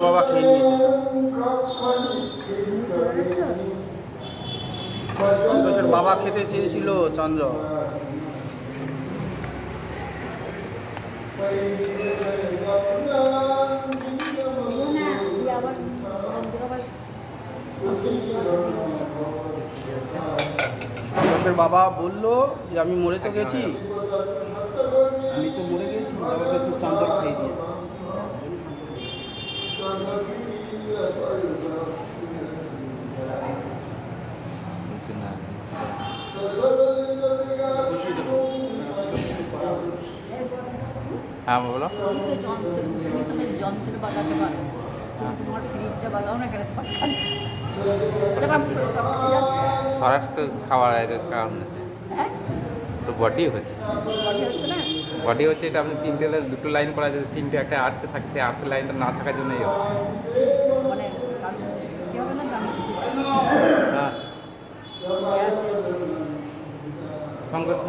বাবা খেয়ে নিয়েছে। সন্তোষের বাবা খেতে চেয়েছিল চন্দ্র। সন্তোষের বাবা বলল যে আমি মরে তো গেছি, আমি তো মরে গেছি, বাবাকে একটু চন্দ্র খেয়ে দিয়ে। হ্যাঁ বলো। যন্ত্র বাগাতে পারো, তোমার ফ্রিজটা বাগাও না কেন? শর্ট খাওয়ার কারণ আছে, হ্যাঁ তো বডি হচ্ছে না বডি হচ্ছে এটা আপনি তিনটে দুটো লাইন করা যায়, তিনটে একটা আটতে থাকছে, আটতে লাইনটা না থাকার জন্যই মানে কারণ কি হবে না জানি হ্যাঁ সংঘর্ষ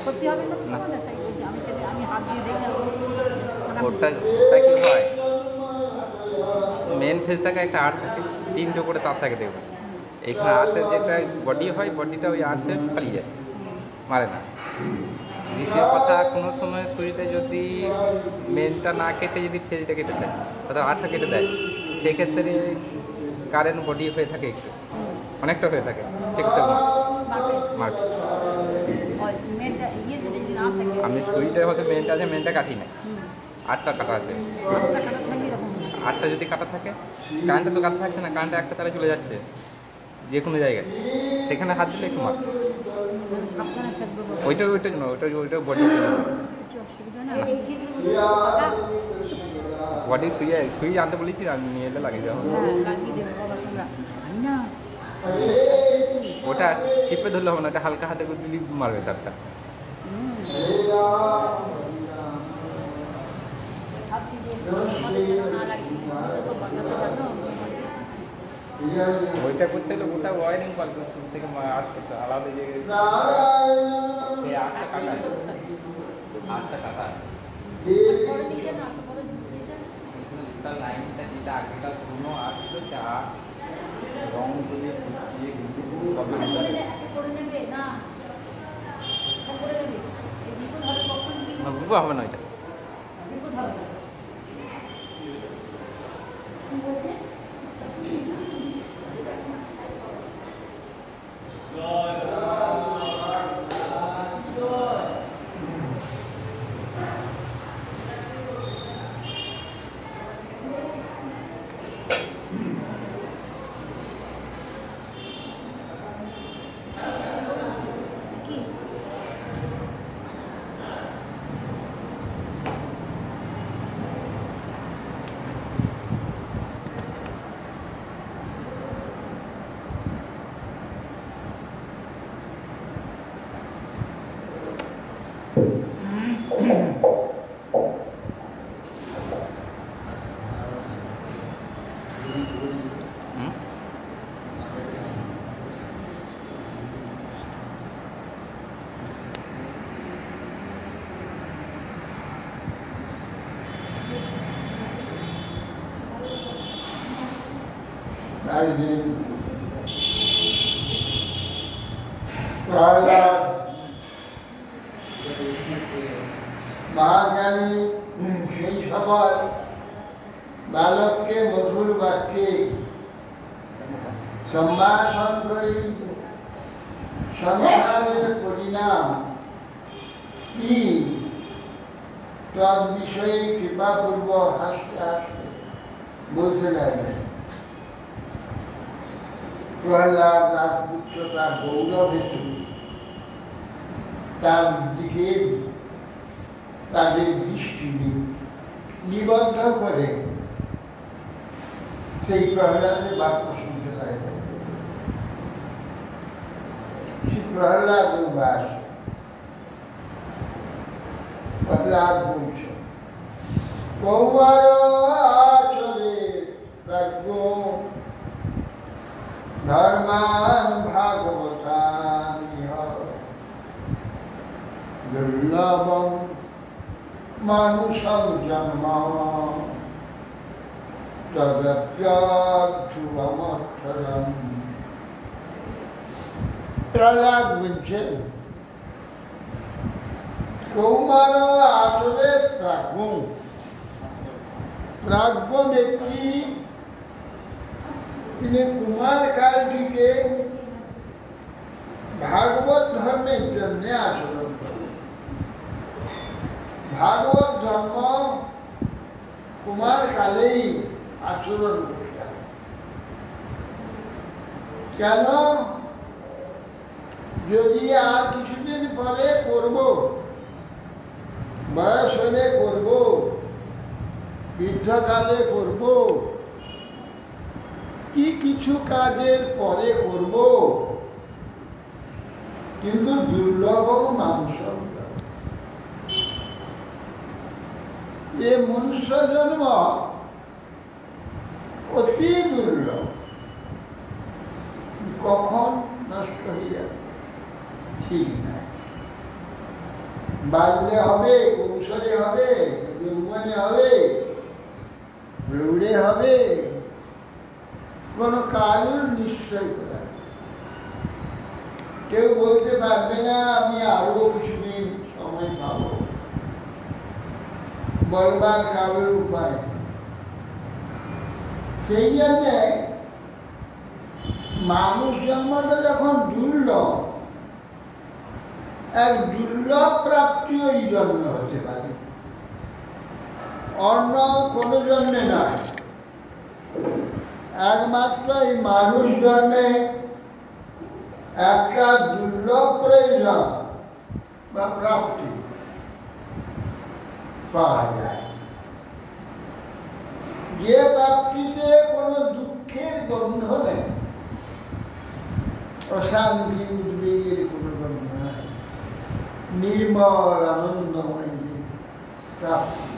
ক্ষতি হবে না, আমি হাত দিয়ে দেখলাম ওটা কি হয়, মেন ফেজ থাকে একটা আর্ট থাকে, তিনটে করে তার থাকে দেখবেন, এখানে আর্থের যেটা বডি হয়, বডিটা ওই আর্থে পালিয়ে যায়, মারে না। দ্বিতীয় কথা, কোনো সময় সুইচে যদি মেনটা না কেটে যদি ফেজটা কেটে দেয় অর্থাৎ আর্টটা কেটে দেয়, সেক্ষেত্রে কারেন্ট বডি হয়ে থাকে, একটু অনেকটা হয়ে থাকে, সেক্ষেত্রে মার্ক। আমি সুইচে হয়তো মেনটা আছে, মেনটা কাটি না, আটটা কাটা আছে, আটটা যদি কাটা থাকে, কারেন্টটা তো কাটা থাকছে না, কারেন্টটা একটা তারা চলে যাচ্ছে যে কোনো জায়গায়, সেখানে হাত দিলে একটু মার। ওইটার জন্য বডি শুয়ে আনতে বলেছি, আমি নিয়ে এলে লাগিয়ে দেওয়া ওটা চিপে ধরলে হবে না, ওটা হালকা হাতে করে দিলি মারবে সারটা। ওইটা করতে হলে গোটা ওয়ারিং পাল্টে থেকে আর্ট করতে আলাদা জায়গায় আটটা কাটা আছে, আটটা কাটা আছে লাইনটা যেটা আগেটা পুরোনো আর্ট ছিল, সে আর্ট রং তুলে পিছিয়ে গ্রুপ হবে না ওইটা। महाज्ञानी সেই সকল বালককে মধুর বাক্যে সম্ভাষণ করে সংসারের পরিণাম কি তদ বিষয়ে কৃপাপূর্বক হাসতে হাসতে বলতে লাগলেন। প্রহ্লাদ রাজপুত্র তার গৌরব হেতু তার দিকে তাদের দৃষ্টি নিবদ্ধ করে সেই প্রহ্লাদের বাক্য শুনতে লাগে। শ্রী প্রহ্লাদ উবাস প্রহ্লাদ বলছে কৌমার আচরে প্রাজ্ঞ ধর্মান ভাগবতান দুর্লভম মানুষম জন্ম তদপ্যর্থুরম। প্রহ্লাদ বলছেন কৌমার আচরে প্রাজ্ঞ, প্রাজ্ঞ ব্যক্তি তিনি কুমার কালটিকে ভাগবত ধর্মের জন্য আচরণ করেন। ভাগবত ধর্ম কুমার কালেই আচরণ করতেন। কেন? যদি আর কিছুদিন পরে করব, বয়স হলে করব, বৃদ্ধকালে করব, কি কিছু কাজের পরে করব, কিন্তু দুর্লভ মানুষ, এ মনুষ্য জন্ম অতি দুর্লভ, কখন নষ্ট হয়ে যাবে ঠিক নাই। বাড়লে হবে, কৌশলে হবে, যৌবনে হবে, প্রৌঢ়ে হবে, কোনো কারুর নিশ্চয় করা। কেউ বলতে পারবে না আমি আরো কিছুদিন সময় পাব, বলবার কারোর উপায় নেই। সেই জন্যে মানুষ জন্মটা যখন দুর্লভ, এক দুর্লভ প্রাপ্তিও এই জন্ম হতে পারে, অন্য কোনো জন্মে নয়। একমাত্র এই মানুষ জন্মে একটা দুর্লভ প্রয়োজন বা প্রাপ্তি পাওয়া যায়, যে প্রাপ্তিতে কোনো দুঃখের গন্ধ নেই, অশান্তি উদ্বেগের কোনো গন্ধ নেই, নির্মল আনন্দময় যে প্রাপ্তি,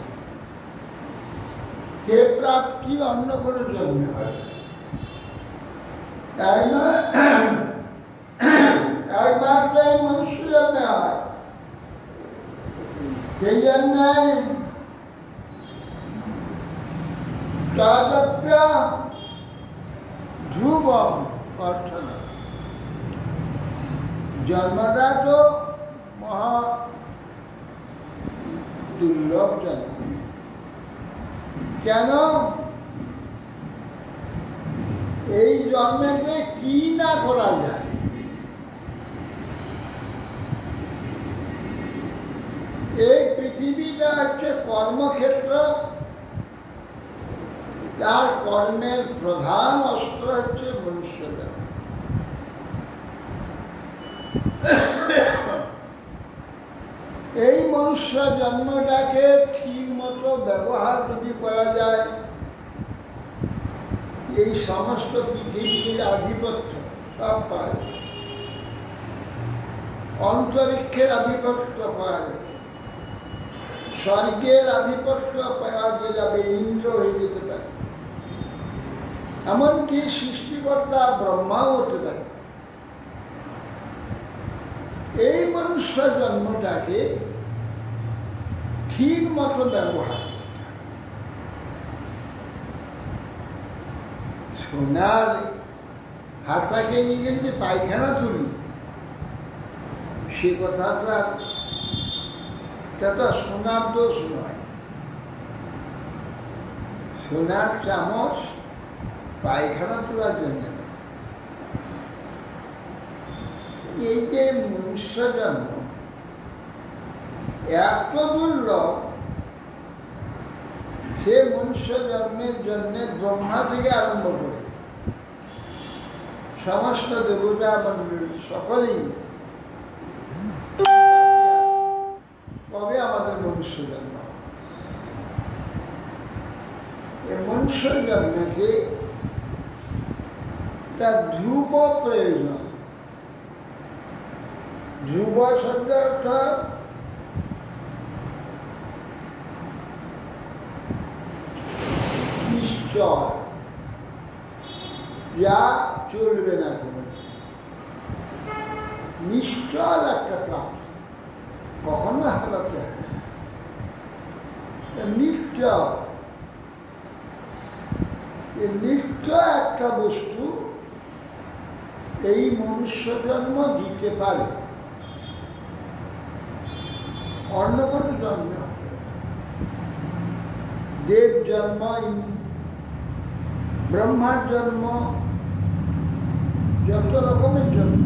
সে প্রাপ্তি অন্য কোনো জন্য হয়। একমাত্র মনুষ্য জন্মে হয়। সেই জন্য ধ্রুবম অর্থ না, জন্মটা তো মহা দুর্লভ জন্ম। কেন? এই জন্মেতে কি না করা যায়, এই পৃথিবীটা হচ্ছে কর্মক্ষেত্র, তার কর্মের প্রধান অস্ত্র হচ্ছে মনুষ্যতা। এই মনুষ্য জন্মটাকে ঠিক মতো ব্যবহার যদি করা যায়, এই সমস্ত পৃথিবীর আধিপত্য সব পাওয়া যায়, অন্তরিক্ষের আধিপত্য পাওয়া যায়, স্বর্গের আধিপত্য পাওয়া যাবে, ইন্দ্র হয়ে যেতে পারে, এমনকি সৃষ্টিকর্তা ব্রহ্মাও হতে পারে। এই মনুষ্য জন্মটাকে ঠিক মতো ব্যবহার, সোনার হাতাকে নিয়ে যদি পায়খানা তুলি, সে কথাটা তো সোনার দোষ নয়। সোনার চামচ পায়খানা তোলার জন্য। এই যে মনুষ্য জন্ম এত দুর্লভ, সে মনুষ্য জন্মের জন্য ব্রহ্মা থেকে আরম্ভ করে সমস্ত দেবতা মন্ডলী সকলেই কবে আমাদের মনুষ্য জন্ম। এই মনুষ্য জন্মকে একটা ধ্রুব প্রয়োজন। ধ্রুব শব্দের অর্থ নিশ্চয়, যা চলবে না কোনো নিশ্চল একটা প্রাপ্তি, কখনো হারাতে হবে নিত্য। এই নিত্য একটা বস্তু এই মনুষ্য জন্ম দিতে পারে, অন্য কোনো জন্ম, দেব জন্ম, ব্রহ্মার জন্ম, যত রকমের জন্ম,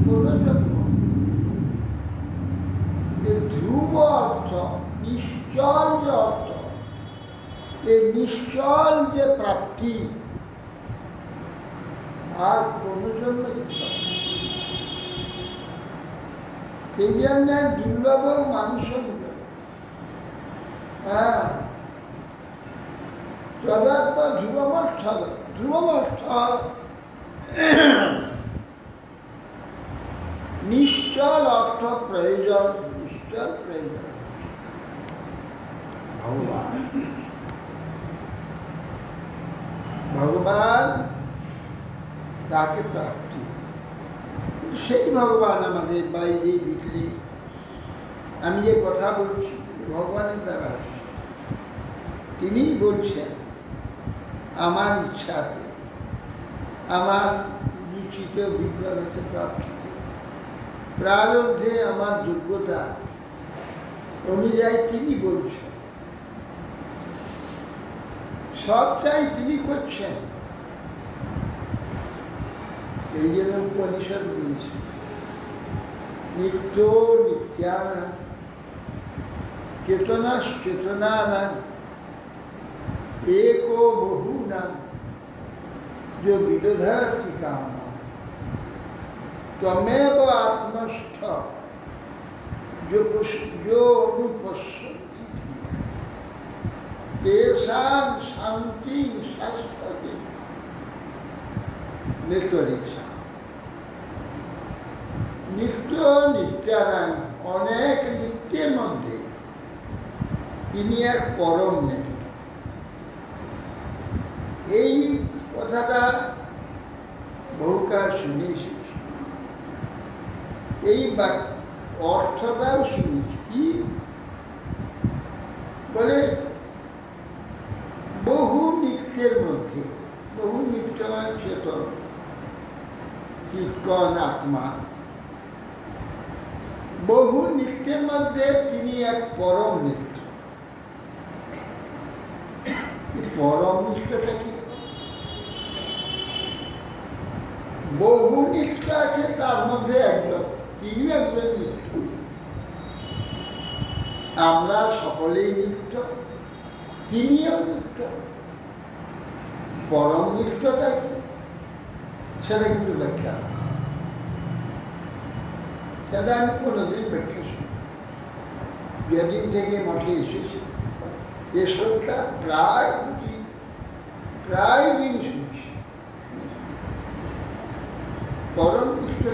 কোনো জন্ম এর ধ্রুব অর্থ, নিশ্চল যে অর্থ, এই নিশ্চল যে প্রাপ্তি আর কোনো জন্য সেই জন্য দুর্লভ মানুষ হ্যাঁ যদার্থ ধ্রুবমর্থ, ধ্রুবমর্থ নিশ্চল অর্থ প্রয়োজন, নিশ্চল প্রয়োজন ভগবান। ভগবান তাকে প্রাপ্তি, সেই ভগবান আমাদের বাইরে ভিতরে। আমি যে কথা বলছি ভগবানের দ্বারা, তিনি বলছেন আমার ইচ্ছাতে, আমার রুচিত বিজ্ঞানতে প্রাপ্তিতে, প্রারব্ধে আমার যোগ্যতা অনুযায়ী তিনি বলছেন, সবটাই তিনি করছেন। এই জন্য উপনিষদ বলেছে নিত্য নিত্যানাং চেতনাশ্চেতনানাং एको बहुनां जो विदधाति कामना त्वमेव आत्मस्थ जो अनुपश्यति तेषां शांति शाश्वती नित्यरेक्षा। नित्य नित्यानां अनेक नित्येर मध्य তিনি এক পরম নিত্য। এই কথাটা বহুকাল শুনে এসেছি, এই অর্থটাও শুনেছি। কি বলে বহু নিত্যের মধ্যে, বহু নিত্য মানে চেতন, চিৎকন আত্মা, বহু নিত্যের মধ্যে তিনি এক পরম নিত্য। পরম নিত্যটা কি? বহু নিত্য আছে, তার মধ্যে একজন, তিনি একজন নিত্য। আমরা সকলেই নিত্য, তিনিও নিত্য। পরম নিত্যটা কি সেটা কিন্তু ব্যাখ্যা, সেটা আমি কোনোদিন ব্যাখ্যা শুনি। যেদিন থেকে মঠে এসেছি এসবটা প্রায় দিন শুনছি। পরম নিত্য,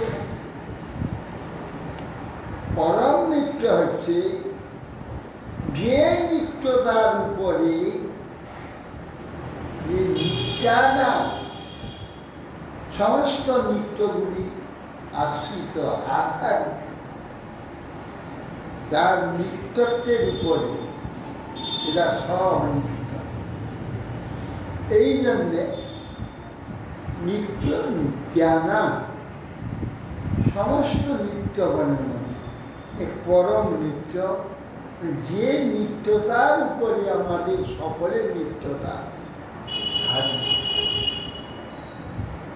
পরম নিত্য হচ্ছে যে নিত্যতার উপরে যে নিত্যানা সমস্ত নিত্যগুলি আশ্রিত, আধারিত, তার নিত্যত্বের উপরে এরা সব নিত্য। এই জন্যে নিত্য নিত্যানা সমস্ত নিত্যগণের মধ্যে এক পরম নিত্য, যে নিত্যতার উপরে আমাদের সকলের নিত্যতা।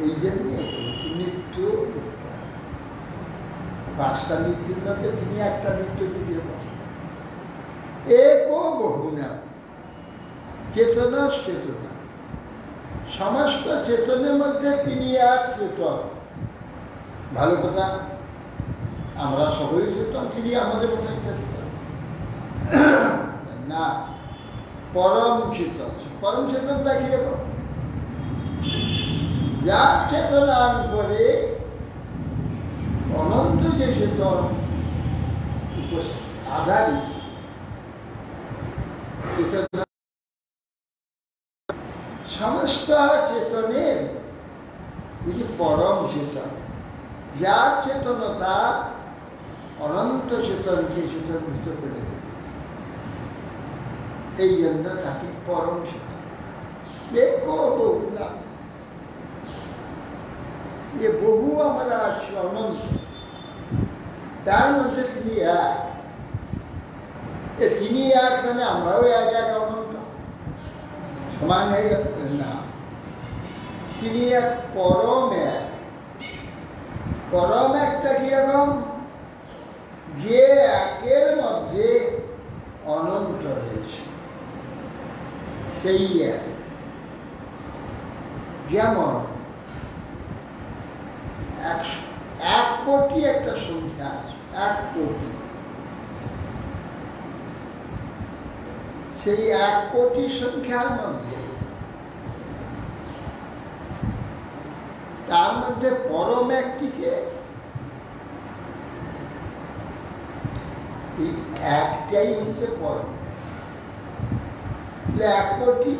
এই জন্যে নিত্য পাঁচটা নিত্যের মধ্যে তিনি একটা নিত্য জুড়িয়ে বসেন। একও বহু না, চেতনা চেতনা, সমস্ত চেতনের মধ্যে তিনি এক চেতন। ভালো কথা, আমরা সকলেই চেতন, তিনি আমাদের মধ্যে চেতন না, পরম চেতন। পরম চেতনটা কিরকম? যার চেতনার উপরে অনন্ত যে চেতন আধারিত, সমস্ত চেতনের যিনি পরম চেতন, যার চেতনতা অনন্ত চেতনকে চেতনভূত করে দেবে, এই জন্য তাকে পরম চেতন। দেখো বহু না, এ বহু আমরা আছি অনন্ত, তার মধ্যে তিনি এক। তিনি এক মানে আমরাও এক এক অনন্ত সমান হয়ে গেল না। তিনি এক পরম এক। পরম একটা কিরকম, যে একের মধ্যে অনন্ত রয়েছে, সেই এক। যেমন 1 কোটি একটা সংখ্যা আছে, 1 কোটি। সেই 1 কোটি সংখ্যার মধ্যে তার মধ্যে পরম একটিকে, এই একটাই হচ্ছে পরম। 1 কোটি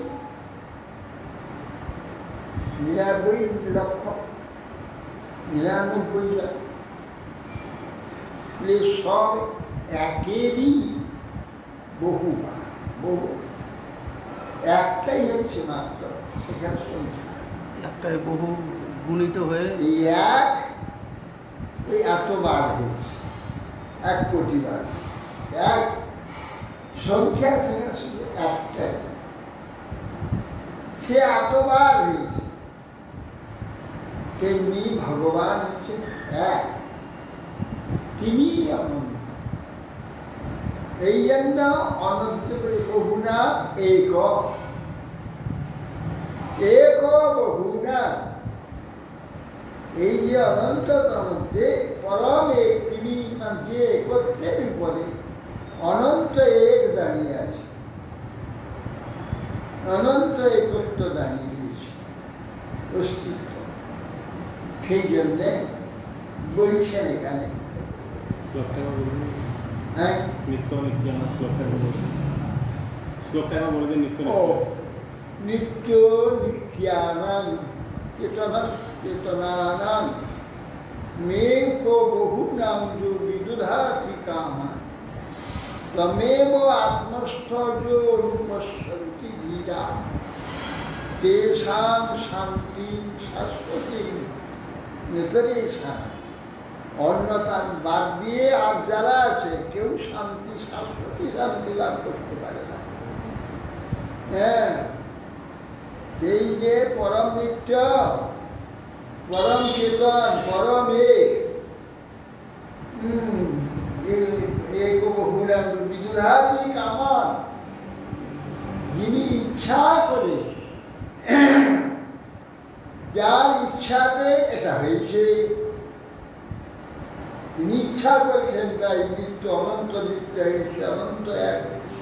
99,99,99,000 সব একেরই বহু, বহু একটাই হচ্ছে মাত্র সেখানে সংখ্যা। একটাই বহু গুণিত হয়ে এই এক ওই এতবার হয়েছে, 1 কোটি বার। এক সংখ্যা সেখানে শুধু একটাই, সে এতবার হয়েছে। তেমনি ভগবান হচ্ছেন এক, তিনি অনন্ত। এই জন্য অনন্ত বহুনা এক, এক বহুনা। এই যে অনন্ততার মধ্যে পরম এক, তিনি যে একত্রের উপরে অনন্ত এক দাঁড়িয়ে আছে, অনন্ত একত্র দাঁড়িয়ে দিয়েছে অস্তিত্ব। সেই জন্যে বলছেন এখানে নিত্য নিত্যানাম চেতনানাম মেঘ বহুনাম যো বিদুধাতি কামা তমেব আত্মস্থ যো অনুপশ্যন্তি ধীরা তেষাং শান্তি শাশ্বতী নিতরেষাং। অন্যতার বাদ দিয়ে আর যারা আছে কেউ শান্তি, শাশ্বতী শান্তি লাভ করতে পারে না। হ্যাঁ, এই যে পরম নিত্য, পরম চেতন, পরম এক বহুনাম বিদুধাতি কামান, যিনি ইচ্ছা করে, যার ইচ্ছাতে এটা হয়েছে, তিনি ইচ্ছা করেছেন তাই নিত্য অনন্ত নিত্য হয়েছে, অনন্ত এক হয়েছে।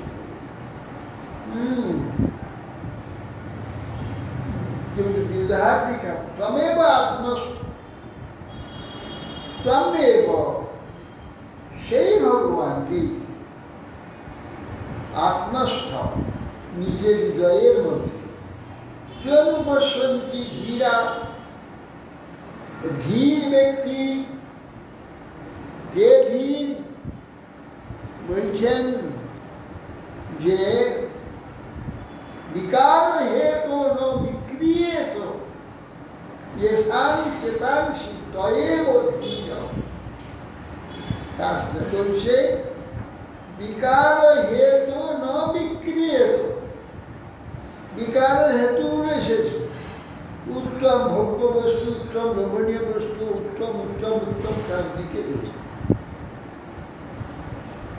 কিন্তু বিদুধাতিকা তমেব আত্মস্থ, তমেব সেই ভগবানকে আত্মস্থ নিজের হৃদয়ের মধ্যে অনুপশ্যন্তি ধীরা, ধীর ব্যক্তি। কে ধীর? বলছেন যে বিকার হেতু ন বিক্রিয়েত येषां চেতাংসি তয়েব ধীর। শাস্ত্র বলছে বিকার হেতু ন বিক্রিয়েত। বিকারের হেতু এসেছে উত্তম ভোগ্য বস্তু, উত্তম লোভনীয় বস্তু, উত্তম উত্তম উত্তম তার দিকে রয়েছে।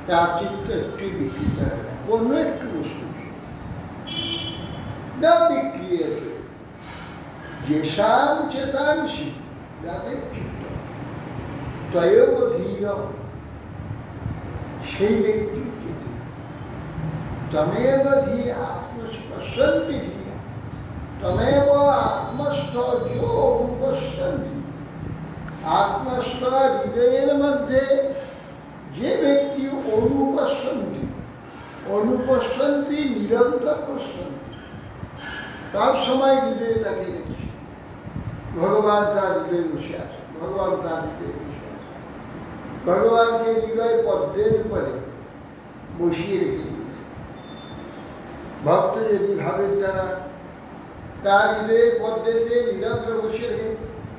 তার চিত্ত একটু বিকৃত হয় না, কোনো একটু বস্তু না বিক্রিয়েত। যেষাং চেতাংসি, যাদের চিত্ত তয়েব ধীর, সেই ব্যক্তি তমেব ধীর আত্মস্পর্শন্তি ধীর, তমেব আত্মস্থ যো অনুপশ্যন্তি। আত্মস্থ হৃদয়ের মধ্যে যে ব্যক্তি অনুপশ্যন্তি, অনুপশ্যন্তি নিরন্তর পশ্যন্তি, সব সময় হৃদয়ে তাকে দেখছি। ভগবান তার হৃদয়ে বসে আছে, ভগবান তার হৃদয়ে বসে আছে। ভগবানকে হৃদয় পদ্মের উপরে বসিয়ে রেখে দিয়েছে। ভক্ত যদি ভাবেন তারা তার হৃদয়ের পদ্মেতে নিরন্তর বসে রেখে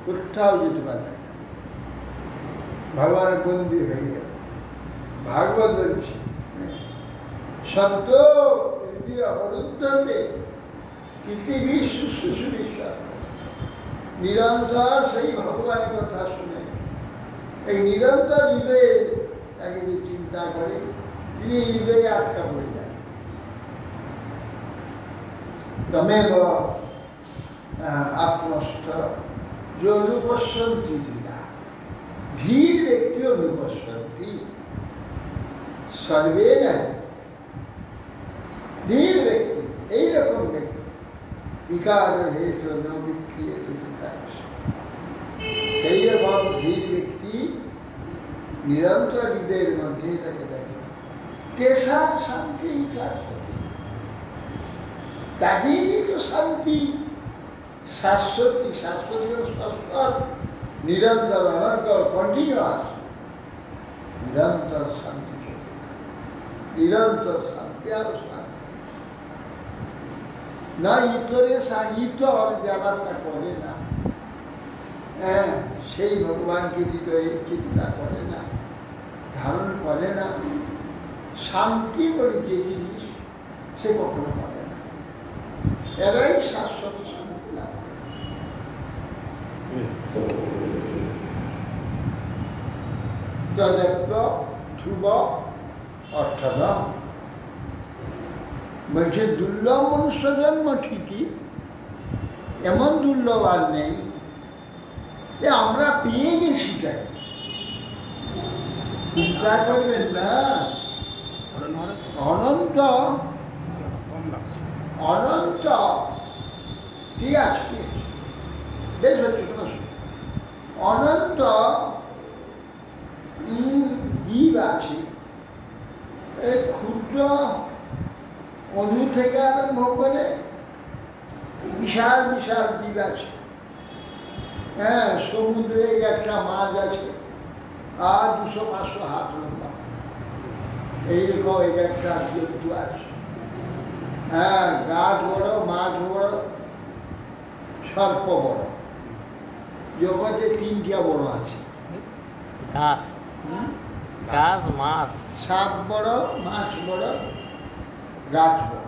কোথাও যেতে পারবে না, ভগবান বন্দী হয়ে যাবে। ভাগবত বলছে শব্দ হৃদয় অবরুদ্ধতে পৃথিবীর শুশ্রূষু বিশ্বাস। নিরন্তর সেই ভগবানের কথা শুনে এই নিরন্তর হৃদয়ে তাকে যে চিন্তা করে তিনি হৃদয়ে আটকা পড়ে যায়। তমেব আত্মস্থ যে অনুপশ্যন্তি ধীরা, ধীর ব্যক্তি অনুপশ্যন্তি সর্বে নাই। ধীর ব্যক্তি এইরকম ব্যক্তি বিকার হেতু ন বিক্রিয় এইরকম ধীর ব্যক্তি নিরন্তর হৃদয়ের মধ্যে তাকে দেখে। তেষার শান্তি শাশ্বতী, তাদেরই তো শান্তি শাশ্বতী। শাশ্বতী শাশ্বত, নিরন্তর অনর্গল, কন্টিনিউয়াস, নিরন্তর শান্তি, নিরন্তর শান্তি আর শান্তি। না ইতরে ইতর যারা তা করে না, হ্যাঁ, সেই ভগবানকে হৃদয়ে চিন্তা করে না, ধারণ করে না, শান্তি বলে যে জিনিস সে কখনো করে না, এরাই শাশ্বত শান্তি লাভ করে। তদেব ধ্রুব অর্থদম বলছে দুর্লভ মনুষ্য জন্ম ঠিকই, এমন দুর্লভ আর নেই। আমরা পেয়ে গেছি তাই চিন্তা করবেন না। অনন্ত অনন্ত ঠিক আছে, ঠিক আছে, বেশ হচ্ছে কোনো অনন্ত জীব আছে। এই ক্ষুদ্র অণু থেকে আরম্ভ করে বিশাল বিশাল জীব আছে। হ্যাঁ, সমুদ্রে একটা মাছ আছে আর 200-500 হাত লম্বা, এইরকম এই একটা জন্তু আছে। হ্যাঁ, গাছ বড়, মাছ বড়, সর্প বড়, জগতে 3টা বড় আছে। গাছ, গাছ, মাছ, সাপ বড়, মাছ বড়, গাছ বড়।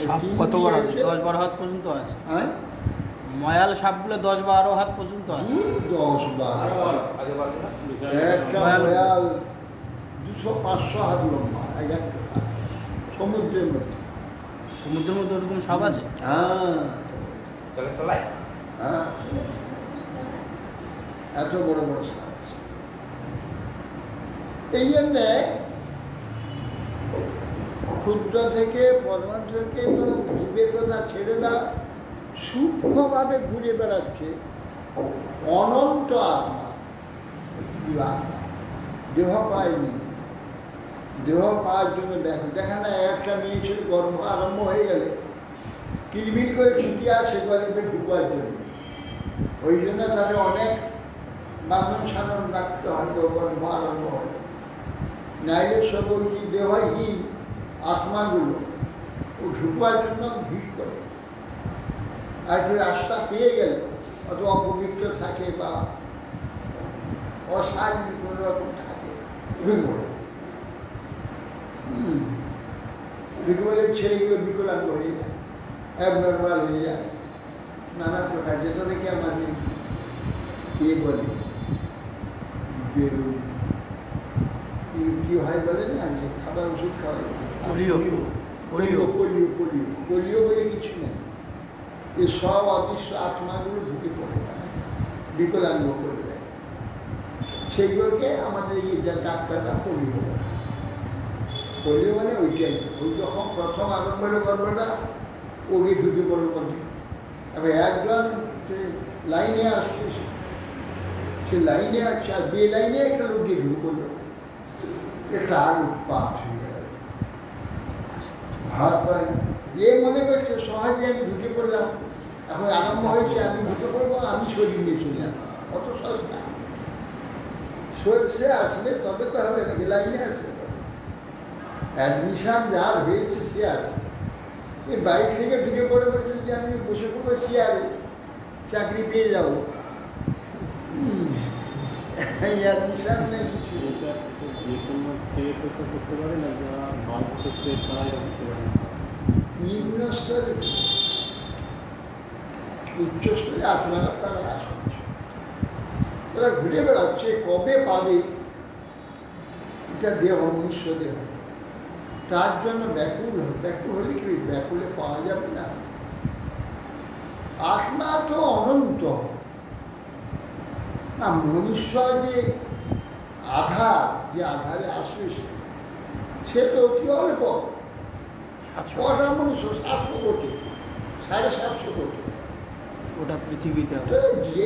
সাপ কত বড়? 10-12 হাত পর্যন্ত আছে। হ্যাঁ, ময়াল সাপগুলো 10-12 হাত পর্যন্ত আছে। 10-12 একটা ময়াল 200-500 হাত লম্বা, এই একটা সমুদ্রের মধ্যে। সমুদ্রের মধ্যে ওরকম সাপ আছে? হ্যাঁ জলের তলায় হ্যাঁ, এত বড় বড় সাপ আছে। এই জন্যে ক্ষুদ্র থেকে পরমাণুকে তো জীবের কথা ছেড়ে দাও, সূক্ষ্মভাবে ঘুরে বেড়াচ্ছে অনন্ত আত্মা। দেহ পায়নি, দেহ পাওয়ার জন্য দেখা না, একটা মেয়ে ছিল গর্ভ আরম্ভ হয়ে গেলে কিলবিল করে ছুটি আসে গর্ভে ঢুকবার জন্য। ওই জন্য তাদের অনেক বাঁধন সাধন রাখতে হয়, গর্ভ আরম্ভ হয়। নাইলে সব ওই যে দেহহীন আত্মাগুলো ও ঢুকবার জন্য ভিড় করে। আর একটু রাস্তা পেয়ে গেলে অত অপবিত্র থাকে বা অশারীরিক কোনো রকম থাকে, বিকলের ছেলেগুলো বিকলাঙ্গ হয়ে যায়, অ্যাবনর্মাল হয়ে যায়, নানা প্রকার। যেটা দেখে আমাদের বলে যে কি হয় বলে না, যে খাবার ওষুধ খাওয়াই, polio polio polio polio polio বলে কিছু নেই। এই সব অদৃশ্য আত্মাগুলো ঢুকে পড়ে, বিকলাঙ্গ করে দেয়। সেইগুলোকে আমাদের এই ডাক্তাররা পোলিও বলে। পোলিও মানে ওইটাই, ওই যখন প্রথম আরম্ভ হলো গর্ভটা, ওকে ঢুকে পড়ল মধ্যে। এবার একজন লাইনে আসছে, সে লাইনে আসছে, আর বে লাইনে একটা লোক গিয়ে ঢুকে পড়লো, একটা আর উৎপাত হয়ে গেল। হাত পায়ে যে মনে করছে সহজে আমি ঢুকে পড়লাম, এখন আরম্ভ হয়েছে আমি ঢুকে পড়বো, আমি শরীর নিয়ে চলে যাবো, অত সহজ না। সরষে আসলে তবে তো হবে নাকি, লাইনে আসবে তবে। অ্যাডমিশন যার হয়েছে সে আছে, এই বাইক থেকে ঢুকে পড়ে বলছে যে আমি বসে পড়বো চেয়ারে, চাকরি পেয়ে যাবো, এই অ্যাডমিশন নেই কিছু। এটা যে কোনো খেয়ে করতে পারে না, যারা ভালো করতে তারাই করতে পারে। নিম্ন স্তরে, উচ্চ স্তরে আপনারা তারা আসেন, ওরা ঘুরে বেড়াচ্ছে, কবে পাবে এটা দেহ, মনুষ্য দেহ, তার জন্য ব্যাকুল হলে কি ব্যাকুলে পাওয়া যাবে না। আত্মা তো অনন্ত না, মনুষ্য যে আধার, যে আধারে আসবে সে তো অতি অল্প। কটা মনুষ্য? 700 কোটি, 750 কোটি। ওটা পৃথিবীতে তো যে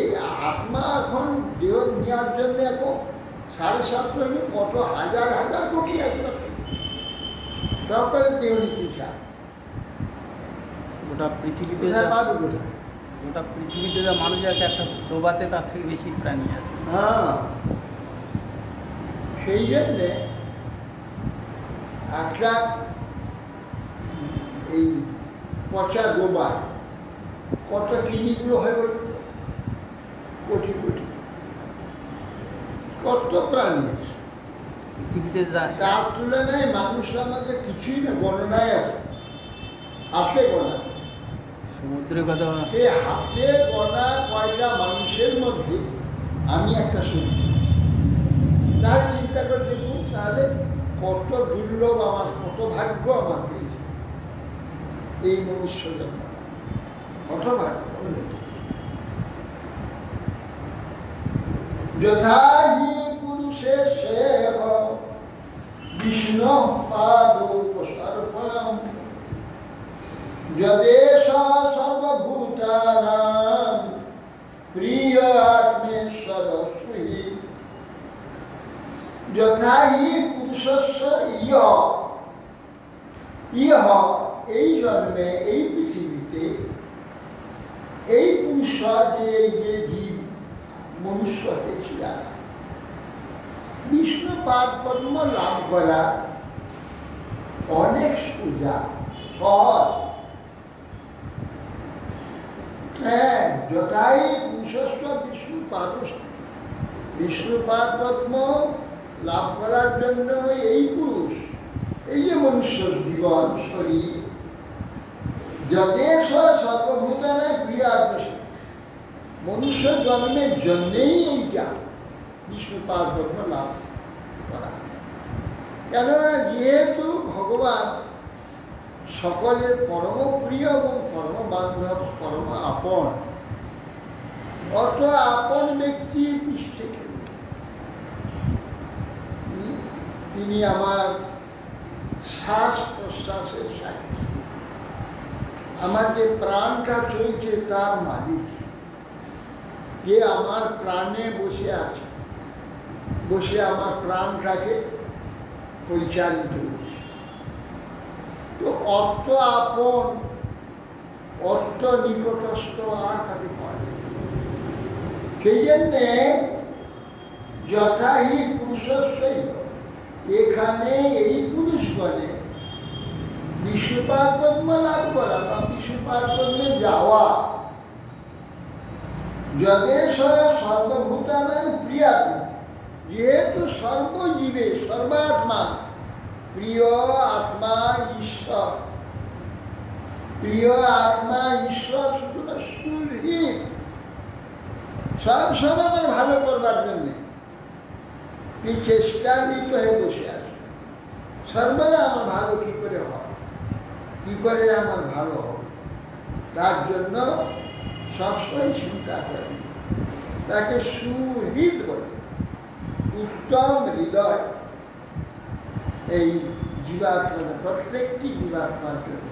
আত্মা এখন দেহ নেওয়ার জন্য এখন 750 কত হাজার হাজার কোটি আত্মা সরকারের দেহ নিতে চায়, ওটা পৃথিবীতে কোথায় পাবে কোথায়? ওটা পৃথিবীতে যা মানুষ আছে, একটা ডোবাতে তার থেকে বেশি প্রাণী আছে। হ্যাঁ, সেই জন্যে একটা এই পচা ডোবায় কত কিমিগুলো হয় বলুন, কোটি কোটি, কত প্রাণী আছে। পৃথিবীতে যা তার তুলনায় মানুষ আমাদের কিছুই না, গণনায় আছে, হাতে গোনা। সমুদ্রের কথা সে হাতে গোনা কয়টা মানুষের মধ্যে আমি একটা শুনি, তার চিন্তা করে দেখুন তাহলে কত দুর্লভ আমার, কত ভাগ্য আমার পেয়েছে এই মনুষ্য জন্ম, কত ভাগ্য। যথা হি পুরুষে শেখ বিষ্ণু পাদোপসর্পণম যদেশ সর্বভূতানাং প্রিয় আত্মেশ্বর সুহি। যথা হি পুরুষস্য ইহ এই জন্মে, এই পৃথিবীতে, এই পুরুষ যে জীব মনুষ্য হয়েছে যারা, বিষ্ণু পাদ পদ্ম লাভ করা অনেক সোজা, সহজ। হ্যাঁ, যথাই পুরুষস্ব বিষ্ণু পাদ, বিষ্ণু পাদ পদ্ম লাভ করার জন্য এই পুরুষ, এই যে মনুষ্য জীবন শরীর, যদেশ সর্বভূতানাং প্রিয় আত্মেশ্বর, মনুষ্য জন্মের জন্যেই এইটা বিষ্ণুপাদ পদ্ম লাভ করা। কেননা যেহেতু ভগবান সকলের পরম প্রিয় এবং পরম বান্ধব, পরম আপন, অত আপন ব্যক্তি বিশ্বে কেউ, তিনি আমার শ্বাস প্রশ্বাসের সাক্ষী, আমার যে প্রাণটা চলছে তার মালিক, যে আমার প্রাণে বসে আছে, বসে আমার প্রাণটাকে পরিচালিত করছে। তো অর্থ আপন, অর্থ নিকটস্থ আর কাকে পাওয়া যায়। সেই জন্যে যথাহি পুরুষস্যই, এখানে এই পুরুষ বলে বিষ্ণুপাদ পদ্ম লাভ করা বা বিষ্ণুপাদ পদ্মে যাওয়া, যদেশ সর্বভূতানাং প্রিয়া, যেহেতু সর্বজীবে সর্বাত্মা প্রিয় আত্মা ঈশ্বর, প্রিয় আত্মা ঈশ্বর শুধু না, সুরহিত, সব সময় আমার ভালো করবার জন্যে কি চেষ্টান্বিত হয়ে বসে আছে, সর্বদা আমার ভালো কি করে হয়, কি করে আমার ভালো হবে, তার জন্য সবসময় চিন্তা করে। তাকে সুহৃদ বলে, উত্তম হৃদয়। এই জীবাত্মা, প্রত্যেকটি জীবাত্মার জন্য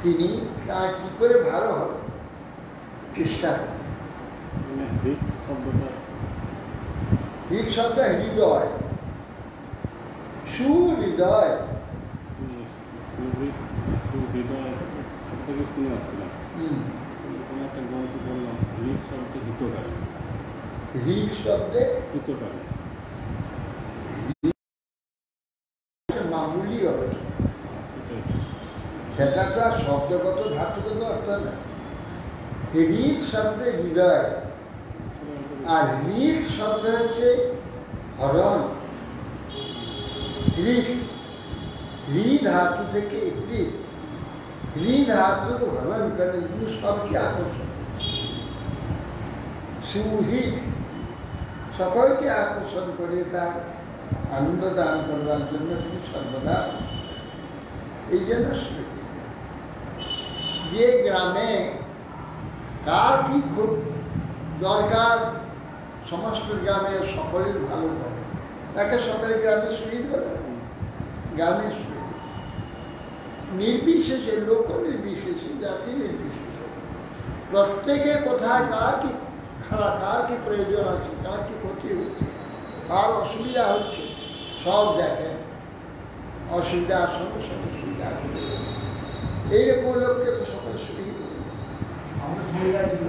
তিনি তার কি করে ভালো হবে চেষ্টা করেন। হৃদ শব্দ হৃদয়, সুহৃদয়। থেকে শুনে আসছিলাম হুম। কোনো একটা গ্রন্থে বললাম ঋক শব্দে হিতকারী হৃদ শব্দে হিতকারী মামুলি অর্থ, সেটা তো আর শব্দগত ধাতুগত অর্থ না। হৃদ শব্দে হৃদয়, আর হৃদ শব্দ হচ্ছে হরণ। হৃদ, হৃদ ধাতু থেকে হৃদ, হৃদ ধাতুর হরণ করে সবচেয়ে আকর্ষণ। সুহৃদ সকলকে আকর্ষণ করে তার আনন্দ দান করবার জন্য তিনি সর্বদা। এই জন্য স্মৃতি। যে গ্রামে কার কি খুব দরকার, সমস্ত গ্রামে সকলের ভালো করে, তাকে সকলে গ্রামে শহীদ বলে। গ্রামে শহীদ নির্বিশেষে, লোক নির্বিশেষে, জাতি নির্বিশেষে, প্রত্যেকের কোথায় কার কি খারাপ, কার কি প্রয়োজন আছে, কার কি ক্ষতি হচ্ছে, কার অসুবিধা হচ্ছে, সব দেখেন। অসুবিধা সঙ্গে সঙ্গে সুবিধা করে এইরকম লোককে তো সকলে শহীদ বলে। আমার সুবিধা ছিল,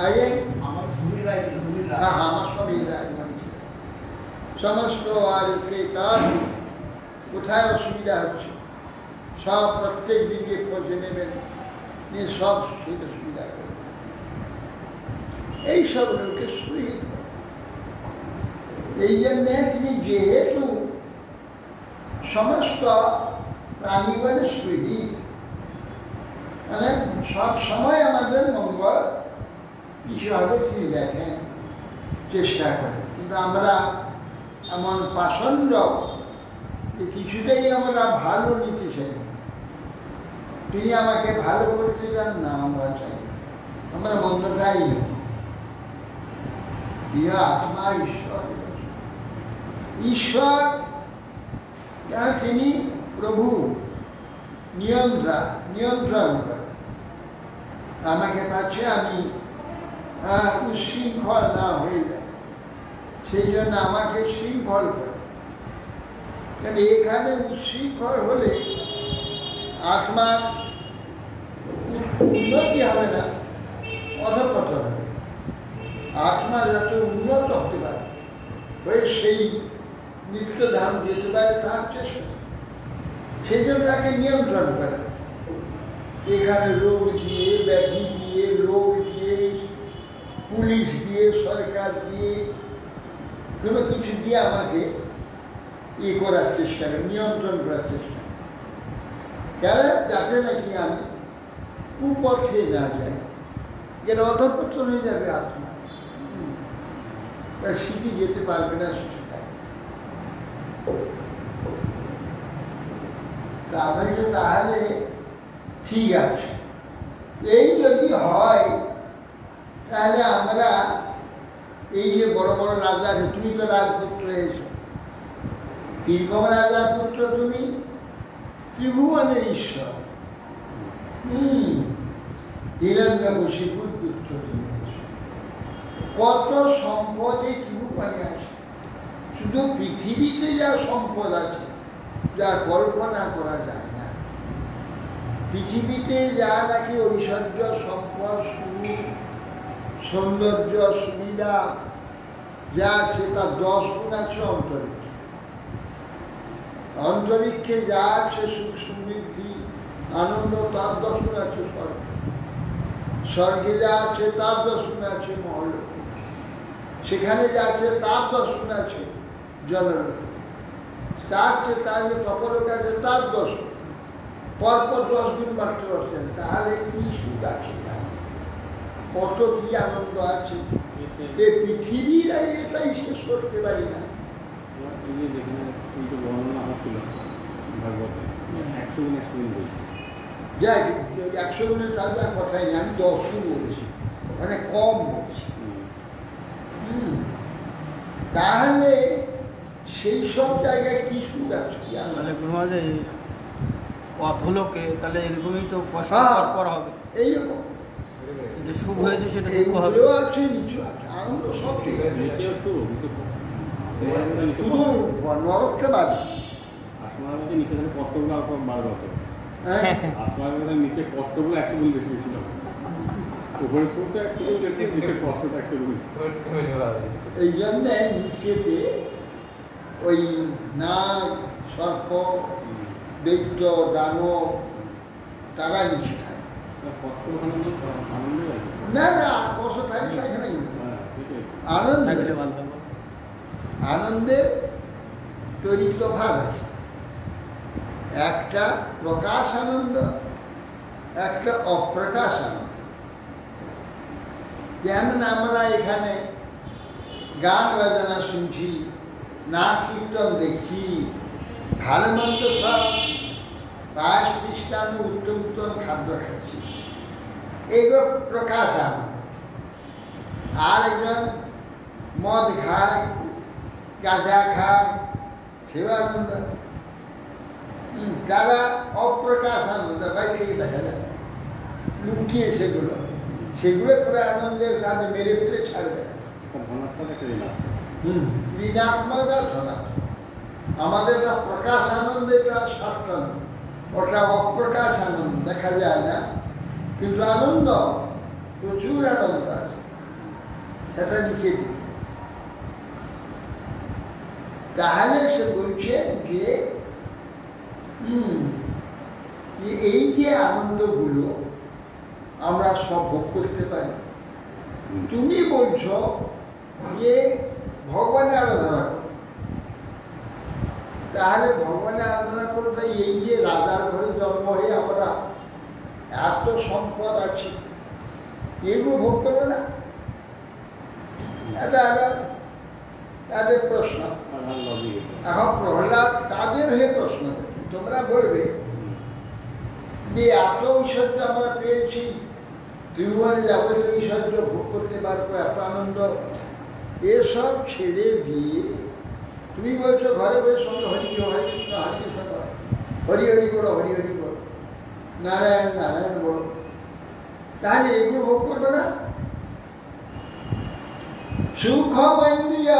আইয়ে আমার সুবিধা ছিল, সুবিধা। হ্যাঁ, আমার স্বামী রাজমান ছিল। সমস্ত আর কে কাজ কোথায় অসুবিধা হচ্ছে সব প্রত্যেক দিন যে খোঁজে নেবেন, নিয়ে সব সুবিধা করবেন। এইসব লোককে শহীদ করে। এই জন্যে তিনি যেহেতু সমস্ত প্রাণীগণে শহীদ, মানে সব সময় আমাদের মঙ্গল হিসাবে তিনি দেখেন, চেষ্টা করেন। কিন্তু আমরা এমন পাষণ্ড যে কিছুতেই আমরা ভালো নিতে চাই। তিনি আমাকে ভালো করতে চান না, আমরা চাই, আমরা মন্দটাই না। ইহা আত্মা ঈশ্বর, ঈশ্বর তিনি প্রভু, নিয়ন্ত্রণ করেন। আমাকে পাচ্ছে আমি উশৃঙ্খল না হয়ে যায়, সেই জন্য আমাকে শৃঙ্খল করে। কারণ এখানে উশৃঙ্খল হলে আত্মার উন্নতি হবে না, অধঃপতন হবে। আত্মা যত উন্নত হতে পারে, হয়ে সেই নিত্যধাম যেতে পারে তার চেষ্টা, সেই জন্য তাকে নিয়ন্ত্রণ করে। এখানে রোগ দিয়ে, ব্যাধি দিয়ে, লোক দিয়ে, পুলিশ দিয়ে, সরকার দিয়ে, কোনো কিছু দিয়ে আমাকে করার চেষ্টা করে, নিয়ন্ত্রণ করার চেষ্টা করে। কেন? যাতে নাকি আমি কুপথে না যাই, যেটা অধঃপতন হয়ে যাবে আত্মা, স্মৃতি যেতে পারবে না সেটাই। তাহলে ঠিক আছে, এই যদি হয় তাহলে আমরা এই যে বড় বড় রাজার, তুমি তো রাজপুত্র হয়েছ, কিরকম রাজার পুত্র তুমি? ত্রিভুবনের ঈশ্বর, হিরণ্যকশিপুর পুত্র তুমি হয়েছ। কত সম্পদ এই ত্রিভুবনে আছে, শুধু পৃথিবীতে যা সম্পদ আছে যা কল্পনা করা যায় না। পৃথিবীতে যা নাকি ঐশ্বর্য, সম্পদ, সুখ, সৌন্দর্য, সুবিধা যা আছে তার 10 গুণ আছে অন্তরিক্ষে। অন্তরিক্ষে যা আছে সুখ, সমৃদ্ধি, আনন্দ, তার 10 গুণ আছে স্বর্গে। স্বর্গে যা আছে তার 10 গুণ আছে মহালোকে। সেখানে যা আছে তার 10 গুণ আছে জললোকে। তার চেয়ে তার তপলোক আছে তার 10 গুণ, পরপর 10 গুণ বাড়তে পারছেন। তাহলে কি সুখ আছে, কত কি আনন্দ আছে, এই পৃথিবীর এটাই শেষ করতে পারি না। এই যে যেখানে কিন্তু বর্ণনা হচ্ছিল ভাগবতে 100 গুণ 100 গুণ বলছি, যাই 100 গুণের তার কথাই নেই, আমি 10 গুণ বলছি, মানে কম বলছি। তাহলে সেই সব জায়গায় কি সুখ আছে? তাহলে গুরুমাজে অধলোকে তাহলে এরকমই তো কষ্ট পর হবে, এইরকম যে সুখ হয়েছে সেটা দুঃখ হবে। এগুলো আছে, নিচু আছে, আনন্দ সব ঠিক আছে, নিচেও শুরু কিন্তু শুধু নরকটা বাদ। আসমানের মধ্যে নিচে থেকে কষ্টগুলো আর বাড়বে, হ্যাঁ আসমানের নিচে কষ্টগুলো 100 গুণ বেশি ছিল। উপরে সুখটা 100 গুণ বেশি, নিচে কষ্টটা 100 গুণ বেশি। এই জন্যে নিচেতে ওই নাগ, সর্প, দৈত্য, দানব তারা নিচে থাকে। কষ্ট ওখানে নেই, আনন্দ লাগে। না না কষ্ট থাকবে না এখানে, হ্যাঁ, সেটাই। আনন্দ, থাকলে ভালো হবে। আনন্দের তৈরি তফাৎ আছে। একটা প্রকাশ আনন্দ, একটা অপ্রকাশ আনন্দ। যেমন আমরা এখানে গান বাজনা শুনছি, নাচ কীর্তন দেখছি, ভালো মন্দ সব পায়েস মিষ্টান্ন উত্তম উত্তম খাদ্য খাচ্ছি, এগুলো প্রকাশ আনন্দ। আর একজন মদ খায়, গাঁজা খায়, সেও আনন্দ। তারা অপ্রকাশ আনন্দ, বাইরে থেকে দেখা যায়, লুকিয়ে সেগুলো করে আনন্দে তাদের মেরে ফেলে ছাড়বে না। ধনাত্মক একটা ঋণ আছে। ঋণাত্মক আর ধনাত্মক। আমাদের না প্রকাশ আনন্দ, এটা সাধারণ, ওটা অপ্রকাশ আনন্দ, দেখা যায় না, কিন্তু আনন্দ, প্রচুর আনন্দ আছে, সেটা লিখে দিই। তাহলে সে বলছে যে এই যে আনন্দগুলো আমরা সব ভোগ করতে পারি। তুমি বলছো যে ভগবানের আরাধনা করো, তাহলে ভগবানের আরাধনা করো, তাই এই যে রাজার ঘরে জন্ম হয়ে আমরা এত সম্পদ আছে, এগুলো ভোগ করবে না? এটা তাদের প্রশ্ন। আর লজিক এটা। এখন প্রহ্লাদ তাদের হয়ে প্রশ্ন করছে, তোমরা বলবে যে এত ঐশ্বর্য আমরা পেয়েছি, ত্রিভুবনে যাবতীয় ঐশ্বর্য ভোগ করতে পারবো, এত আনন্দ, এসব ছেড়ে দিয়ে তুমি বলছো ঘরে বসে সঙ্গে হরি হরে কৃষ্ণ হরে কৃষ্ণ করো, হরি হরি করো, হরি হরি করো, নারায়ণ নারায়ণ বলো, তাহলে এগুলো ভোগ করবে না? সুখমন্দিয়া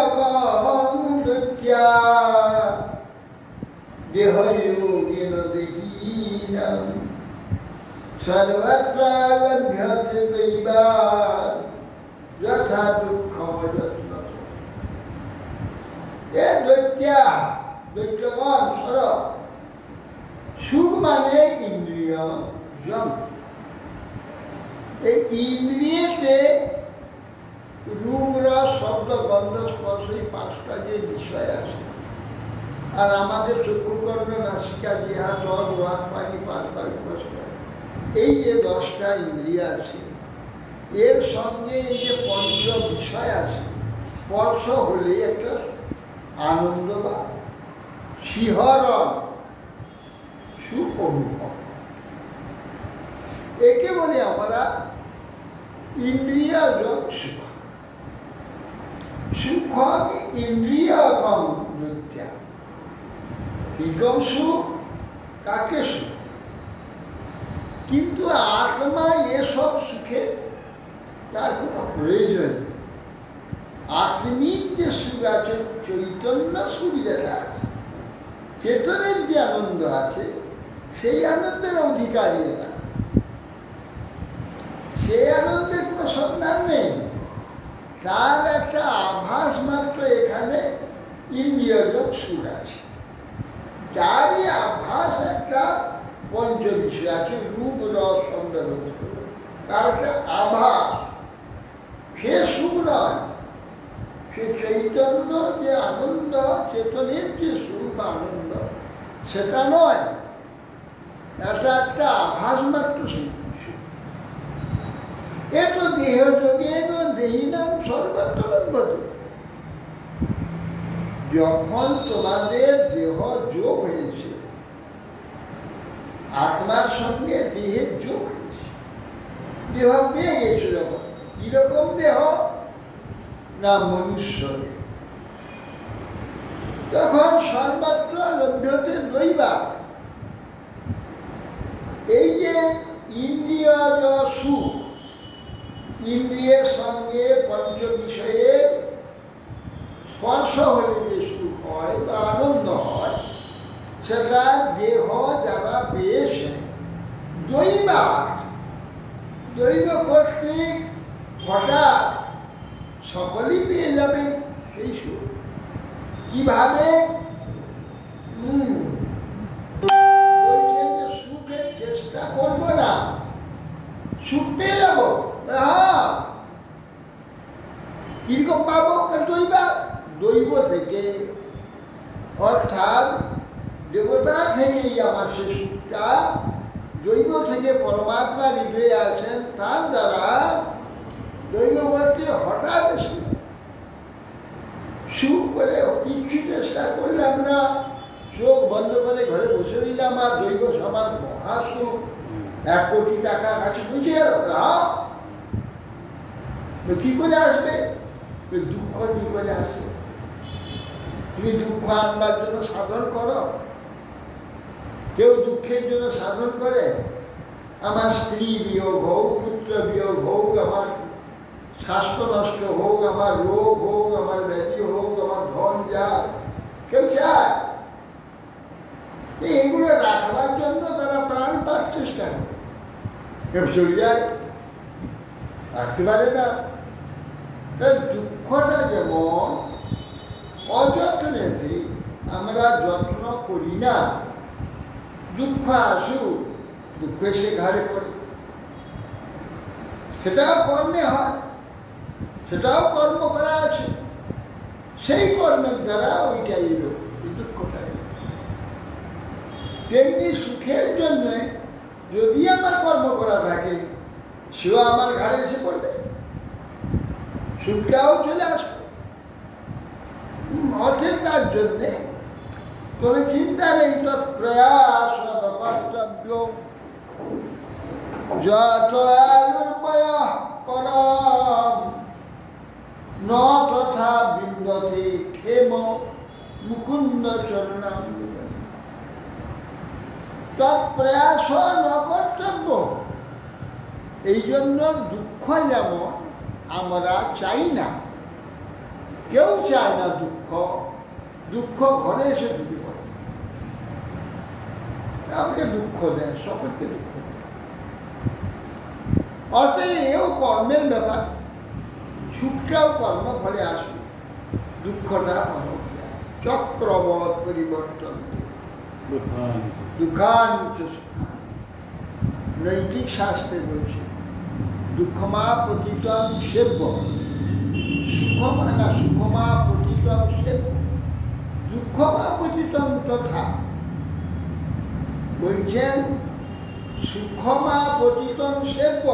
দেহযোগেন দেহীনম সর্বত্র লভ্যতে দৈবাৎ যথা দুঃখম যত্ন। এ দৈত্যগণ সর, সুখ মানে ইন্দ্রিয় জম। এই ইন্দ্রিয়েতে রূপ, রস, শব্দ, গন্ধ, স্পর্শ, এই 5টা যে বিষয় আছে, আর আমাদের চক্ষু, কর্ণ, নাসিকা, জিহ্বা, ত্বক, ওয়াক, পানি, পাদ, বায়ু, এই যে 10টা ইন্দ্রিয় আছে, এর সঙ্গে এই যে পঞ্চ বিষয় আছে, স্পর্শ হলে একটা আনন্দ বা শিহরণ, সুখ অনুভব, একে বলে আমরা ইন্দ্রিয়জম সুখ। সুখম ইন্দ্রিয়কম নিত্যা। কিরকম সুখ? কাকে সুখ? কিন্তু আত্মা এসব সুখে তার কোনো প্রয়োজন নেই। আত্মিক যে সুখ আছে, চৈতন্য সুখ যেটা আছে, চেতনের যে আনন্দ আছে, সেই আনন্দের অধিকারী এরা, সেই আনন্দের কোনো সন্ধান নেই। তার একটা আভাস মাত্র এখানে ইন্দ্রিয়জম সুখ আছে, তারই আভাস একটা পঞ্চ বিষয় আছে, রূপ, রস, শব্দ, তার একটা আভাস। সে সুখ নয়, সে চৈতন্য যে আনন্দ, চেতনের যে সুখ বা আনন্দ, সেটা নয়, এটা একটা আভাস মাত্র। সেই এ তো দেহ যোগেন দেহিনাম সর্বত্র লভ্যতে। যখন তোমাদের দেহ যোগ হয়েছে, আত্মার সঙ্গে দেহের যোগ হয়েছে, দেহ পেয়ে গেছে যখন, কিরকম দেহ? না মনুষ্য দেহ। তখন সর্বত্র লভ্যতে দৈবাৎ। এই যে ইন্দ্রিয়জ সুখ, ইন্দ্রিয়ের সঙ্গে পঞ্চ বিষয়ের স্পর্শ হলে যে সুখ হয় বা আনন্দ হয়, সেটা দেহ যারা পেয়েছে দৈব কর্তৃক হঠাৎ সকলেই পেয়ে যাবে সেই সুখ। কিভাবে? বলছে যে সুখের চেষ্টা করবো না, সুখ পেয়ে যাবো। হ্যাঁ, কিরকম পাবো? দৈব থেকে, অর্থাৎ দেবতা থেকেই আমার সে সুখটা, দৈব থেকে পরমাত্মা হৃদয়ে আছেন, তার দ্বারা দৈববর্তী হঠাৎ সুখ বলে কিচ্ছু চেষ্টা করলাম না, চোখ বন্ধ করে ঘরে বসে নিলাম আর দৈব সমান মহাসুখ, 1 কোটি টাকা কাছে বুঝে গেল। কি করে আসবে? দুঃখ কি করে আসবে? তুমি দুঃখ আনবার জন্য সাধন করো? কেউ দুঃখের জন্য সাধন করে? আমার স্ত্রী বিয়োগ হোক, পুত্র বিয়োগ হোক, আমার স্বাস্থ্য নষ্ট হোক, আমার রোগ হোক, আমার ব্যাধি হোক, আমার ধন যাক, কেউ চায়? এগুলো রাখবার জন্য তারা প্রাণপাত চেষ্টা করে, কেউ চলে যায়, রাখতে পারে না। দুঃখটা যেমন অযত্নেতে আমরা যত্ন করি না, দুঃখ আসুক, দুঃখ এসে ঘাড়ে পড়ে, সেটাও কর্মে হয়, সেটাও কর্ম করা আছে, সেই কর্মের দ্বারা ওইটা এলো, দুঃখটা এলো। তেমনি সুখের জন্য যদি আমার কর্ম করা থাকে, সেও আমার ঘাড়ে এসে পড়বে, সুখটাও চলে আসবে। অর্থের তার জন্যে কোনো চিন্তা নেই, তৎপ্রয়াস কর্তব্য, যত আয়ুর্বয় পরম ন তথা বৃন্দতে ক্ষেম মুকুন্দ চরণাম। তৎপ্রয়াস ন কর্তব্য, এই জন্য দুঃখ যেমন আমরা চাই না, কেউ চায় না দুঃখ, দুঃখ ঘরে এসে ঢুকে পড়ে, আমাকে দুঃখ দেয়, সকলকে দুঃখ দেয়। অর্থাৎ এও কর্মের ব্যাপার, সুখটাও কর্ম ফলে আসবে, দুঃখটা চক্রবৎ পরিবর্তন, দুঃখানিচ সুখা। নৈতিক শাস্ত্রে বলছে দুঃখমা পতিতং সেব্য, সুখমা না সুখমা পতিতং সেব্য, দুঃখমা পতিতং তথা। বলছেন সুখমা পতিতং সেব্য,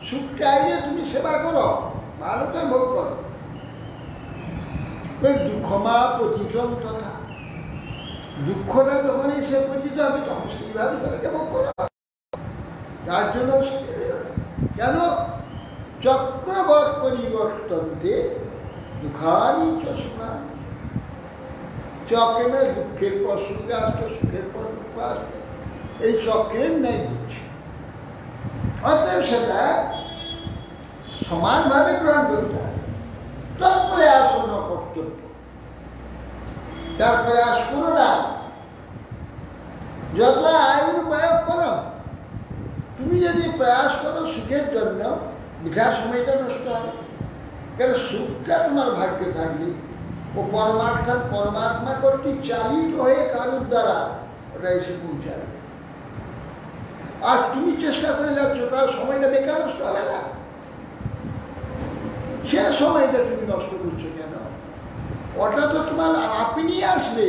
সুখ চাইলে তুমি সেবা করো, ভালো করে ভোগ করো। দুঃখমা পতিতং তথা, দুঃখটা যখন এসে পতিত হবে তখন সেইভাবে তাদেরকে ভোগ করো। তার জন্য কেন? চক্রবৎ পরিবর্তনতে দুঃখানি চ সুখানি, চক্রে দুঃখের পর সুখ আসতো, সুখের পর দুঃখ আসতো, এই চক্রের ন্যায় দিচ্ছে। অতএব সেটা সমানভাবে গ্রহণ করতে হবে। তারপরে আসন কর্তব্য, তারপরে আস করো না, যত আয়ুর প্রয়োগ করো। তুমি যদি প্রয়াস করো সুখের জন্য, বৃথা সময়টা নষ্ট হবে। কেন? সুখটা তোমার ভাগ্যে থাকলে ও পরমাত্মা কর্তৃক চালিত হয়ে কারুর দ্বারা ওটা এসে পৌঁছাবে। আর তুমি চেষ্টা করে যাচ্ছ, তার সময়টা বেকার নষ্ট হবে না? সে সময়টা তুমি নষ্ট করছো কেন? ওটা তো তোমার আপনি আসবে।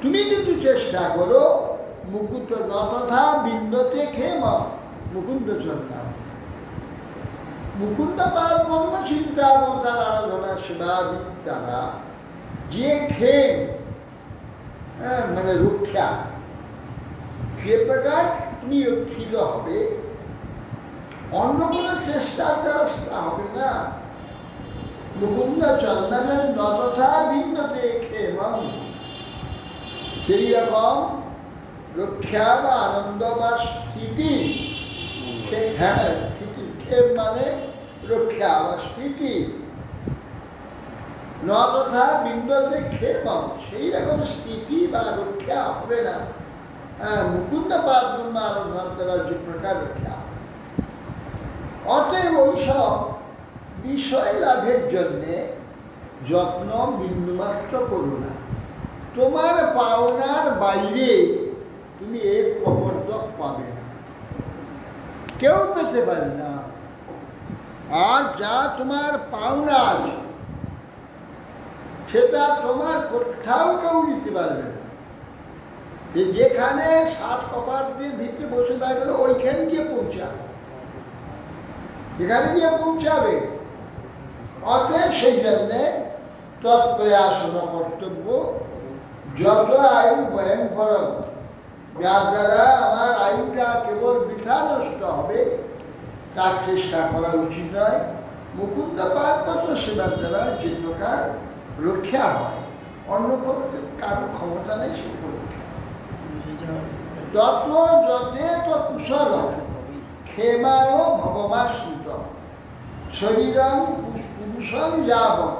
তুমি কিন্তু চেষ্টা করো মুকুন্দ তথা বিন্দতে ক্ষেম মুকুন্দ চরণাম, মুকুন্দ পার কর্ম চিন্তা এবং তার আরাধনা সেবাদি দ্বারা যে ক্ষেম মানে রক্ষা, সে প্রকার তুমি রক্ষিত হবে, অন্য কোনো চেষ্টার দ্বারা সেটা হবে না। মুকুন্দ চরণামের তথা বিন্দতে ক্ষেম, সেই রকম রক্ষা বা আনন্দ বা স্থিতি, হ্যাঁ স্থিতি, ক্ষেম মানে রক্ষা বা স্থিতি, ন তথা বিন্দতে ক্ষেম, সেই রকম স্থিতি বা রক্ষা হবে না। মুকুন্দ পাদ ব্রহ্ম আরাধনার দ্বারা যে প্রকার রক্ষা। অতএব ওইসব বিষয় লাভের জন্যে যত্ন বিন্দুমাত্র করো না। তোমার পাওনার বাইরে তুমি এক কবরদক পাবে না, কেউ পেতে পারে না। আর যা তোমার পাওনা আছে সেটা তোমার কোথাও কেউ নিতে পারবে না। যেখানে 7 কপাট দিয়ে ভিতরে বসে থাকবে ওইখানে গিয়ে পৌঁছাবে, যেখানে গিয়ে পৌঁছাবে। অতএব সেই জন্যে তৎপ্রয়াসন কর্তব্য। যত আয়ু বয়ন করো, যার দ্বারা আমার আয়ুটা কেবল বৃথা নষ্ট হবে তার চেষ্টা করা উচিত নয়। মুকুন্দ পাদপদ্ম সেবার দ্বারা যে প্রকার রক্ষা হয়, অন্য করতে কারো ক্ষমতা নেই সে রক্ষা। তত্ত্ব যথেত কুশল ক্ষেমায় ভবমাশ্রিত শরীরং পুরুষং যাবৎ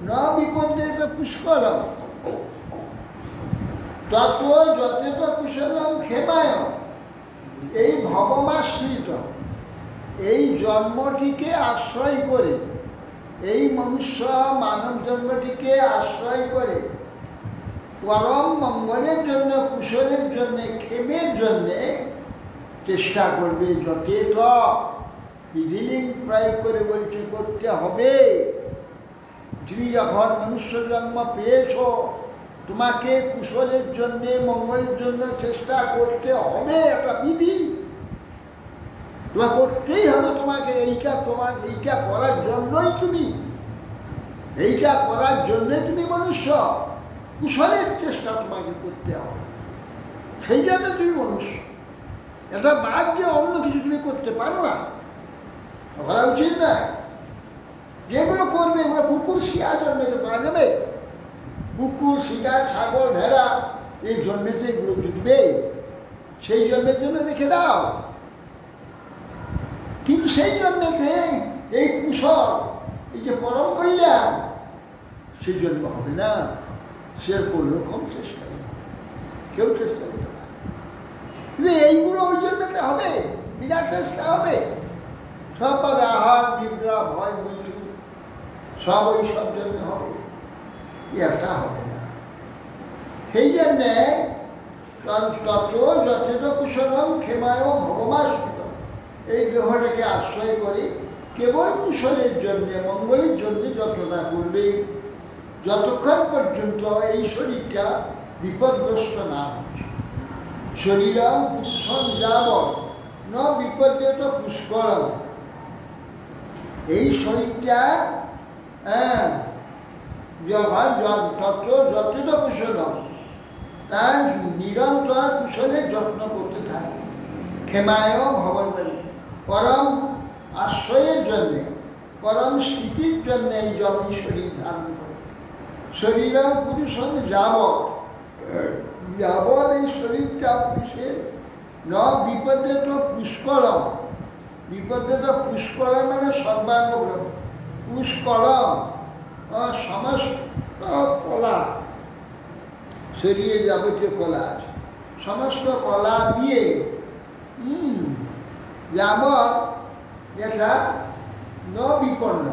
ন বিপদ্যেত পুষ্করম। তত্ত্ব যথেত কুশলম ক্ষেমায়, এই ভবমাশ্রিত, এই জন্মটিকে আশ্রয় করে, এই মনুষ্য মানব জন্মটিকে আশ্রয় করে পরম মঙ্গলের জন্য, কুশলের জন্য, ক্ষেমের জন্যে চেষ্টা করবে। যথেত বিধিলিঙ্গ প্রয়োগ করে বলছে করতে হবে। তুমি যখন মনুষ্য জন্ম পেয়েছ, তোমাকে কুশলের জন্যে, মঙ্গলের জন্য চেষ্টা করতে হবে, একটা বিধি তোমার করতেই হবে। তোমাকে এইটা করার জন্যই তুমি, এইটা করার জন্যই তুমি মনুষ্য। কুশলের চেষ্টা তোমাকে করতে হবে, সেই জন্য তুমি মনুষ্য। এটা বাদ যে অন্য কিছু তুমি করতে পারো না, করা উচিত না। যেগুলো করবে এগুলো কুকুর শিয়াল জন্মেতে পাওয়া যাবে। কুকুর শিকার ছাগল ভেড়া এই জন্মেতে এগুলো জুটবে, সেই জন্মের জন্য রেখে দাও। কিন্তু সেই জন্মেতে এই কুশল, এই যে পরম কল্যাণ, সেই জন্ম হবে না। সে করলো কম চেষ্টা, কেউ চেষ্টা করবে না। কিন্তু এইগুলো ওই জন্মেতে হবে, বিনা চেষ্টা হবে। সব পাবে, আহার নিদ্রা ভয় মৃত্যু সব ওই সব জন্য হবে, একটা হবে না। সেই জন্যে তত্ত্ব যথেষ্ট কুশলম ক্ষেমায় ভগমাশ্রিত, এই দেহটাকে আশ্রয় করে কেবল কুশলের জন্যে, মঙ্গলের জন্যে যত্নটা করবে, যতক্ষণ পর্যন্ত এই শরীরটা বিপদগ্রস্ত না হচ্ছে। শরীরম পুষ্কর যাবৎ ন বিপদ্যত পুষ্করম, এই শরীরটা যখন তত্ত্ব যথেষ্ট কুশলম, তার নিরন্তর কুশলের যত্ন করতে থাকে। ক্ষেমায় ভবন, পরম আশ্রয়ের জন্যে, পরম স্থিতির জন্যে এই জমি শরীর ধারণ করে। শরীরম পুরুষং যাবৎ, যাবৎ এই শরীরটা পুরুষের ন বিপদ্যত পুষ্করম। বিপদ্যত পুষ্করম মানে সর্বাঙ্গ, পুষ্করম সমস্ত কলা, শরীরে যাবতীয় কলা আছে, সমস্ত কলা দিয়ে যাবৎ, যেটা ন বিপন্ন,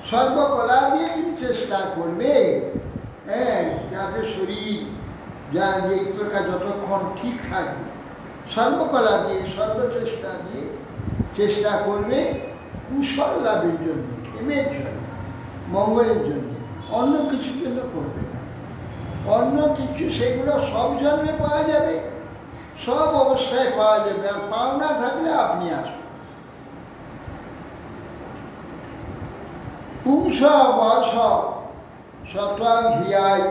সর্বকলা দিয়ে তুমি চেষ্টা করবে যাতে শরীর যা এই প্রকার যতক্ষণ ঠিক থাকবে, সর্বকলা দিয়ে, সর্বচেষ্টা দিয়ে চেষ্টা করবে কুশল লাভের জন্য, ক্ষেমের জন্য, মঙ্গলের জন্য, অন্য কিছুর জন্য করবে না। অন্য কিছু সেগুলো সব জন্মে পাওয়া যাবে, সব অবস্থায় পাওয়া যাবে। আর পাওনা থাকলে আপনি আসুন। পুংস বর্ষ শতং হিয়ায়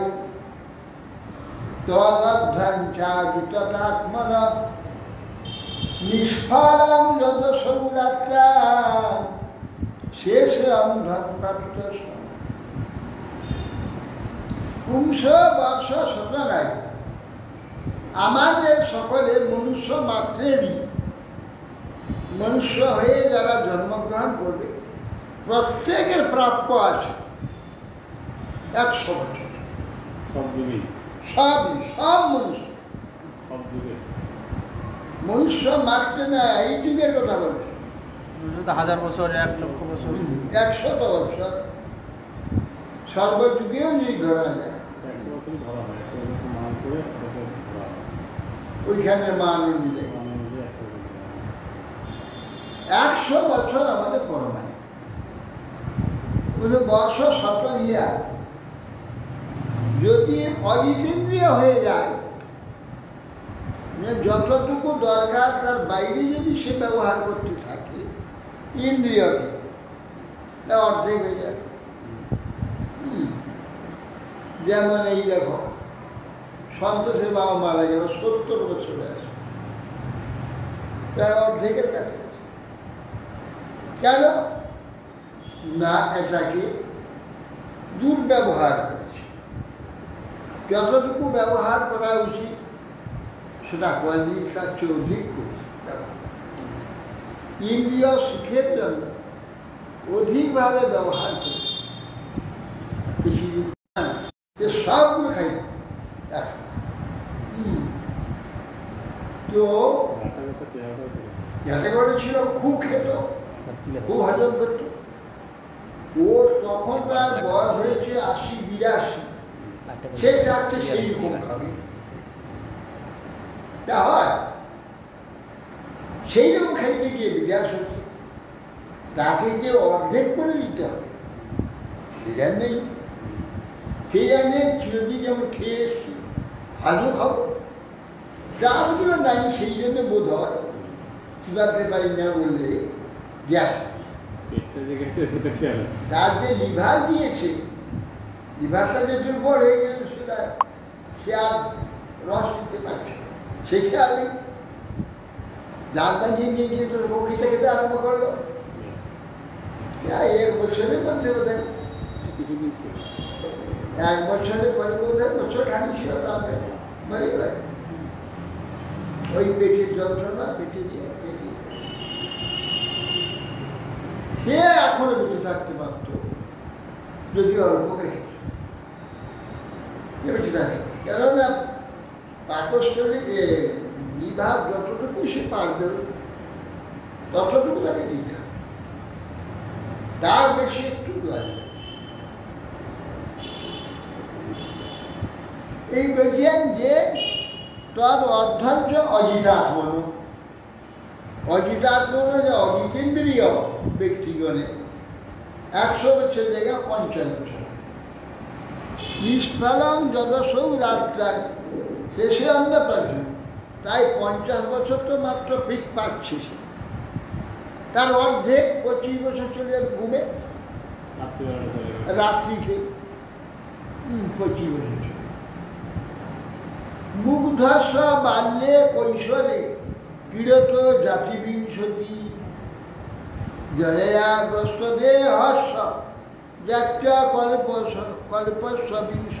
তদর্ধং চাযুতাত্মন নিষ্ফলং যত সৌরাত্রা শেষে অন্ধং প্রাপ্ত। পুংস বর্ষ শতং আয়ু, আমাদের সকলের মনুষ্য মাত্রেরই, মনুষ্য হয়ে যারা জন্মগ্রহণ করবে প্রত্যেকের প্রাপ্য আছে 100 বছর। সব মনুষ্য সব যুগে মনুষ্য মারতে না, এই যুগের কথা বলছে। 1000 বছর, 1 লক্ষ বছর, 100 বছর সর্বযুগেও যদি ধরা যায়, 100 বছরই ধরা হয়, 100 বছর মান করে 100 বছর ধরা হয়, ওইখানে মান অনুযায়ী মান অনুযায়ী 100 বছর ধরা হয়। 100 বছর আমাদের পরমায় বর্ষ শতগিয়া যদি অজিতেন্দ্রিয় হয়ে যায়, যতটুকু দরকার তার বাইরে যদি সে ব্যবহার করতে থাকে ইন্দ্রিয়কে, তা অর্ধেক হয়ে যাবে। যেমন এই দেখো, সন্তোষের বাবা মারা গেল 70 বছর বয়স, প্রায় অর্ধেকের কাছাকাছি। কেন না, এটাকে দুর্ব্যবহার করেছে। যতটুকু ব্যবহার করা উচিত সেটা করেনি, তার চেয়ে অধিক করেছে। ইন্দ্রিয় সুখের জন্য অধিকভাবে ব্যবহার করেছে। সবগুলো খাই এখন। তো যাতে করেছিল খুব খেত, খুব হজম করত। ও তখন তার বয়স হয়েছে 80-82, সে চাচ্ছে সেই রকম খাবে। তা হয় সেই রকম খাইতে গিয়ে বিকাশ হচ্ছে, তাকে যে অর্ধেক করে দিতে হবে সে জান নেই। সে জানে চিরদিন যেমন খেয়ে এসছি, আজও খাবো, দাঁতগুলো নাই, সেই জন্য বোধ হয় চিবাতে পারি না বললে গ্যাস। তার যে লিভার দিয়েছে, লিভারটা যে দুর্বল হয়ে গেল, সেটা সে আর রস দিতে পারছে, সে খেয়াল নেই। দাঁত বাঁধিয়ে নিয়ে গিয়ে খেতে খেতে আরম্ভ করলো। 1 বছরের মধ্যে বোধ হয়, 1 বছরের পরে বোধ হয় বছর খানি ছিল, তারপরে মরে গেল। ওই পেটের যন্ত্রণা, পেটে দিয়ে সে এখনো বেঁচে থাকতে পারত যদি অল্প খেত, বেঁচে থাকে। কেননা পাকস্থলী লিভার যতটুকু সে পারবে ততটুকু তাকে দিতে হবে, তার বেশি একটু লাগবে। এই বলছেন যে তদ অর্ধাংশ অজিতাত্মন, অজিতাত্মন যে অজিতেন্দ্রীয় ব্যক্তিগণে 100 বছর জায়গায় 50 বছর। নিষ্ফলং যদসৌ রাত্রাং, শেষে অন্নপ্রাশন, তাই 50 বছর তো মাত্র পিক পাচ্ছে সে, তার অর্ধেক 25 বছর চলে যাবে ঘুমে, রাত্রিতে 25 বছর। মুগ্ধস্ব বাল্যে কৈশোরে ক্রীড়ত জাতিবিংশতি, জরেয়াগ্রস্ত দেহস্ব যাত্রা কল্পস্বিংশ।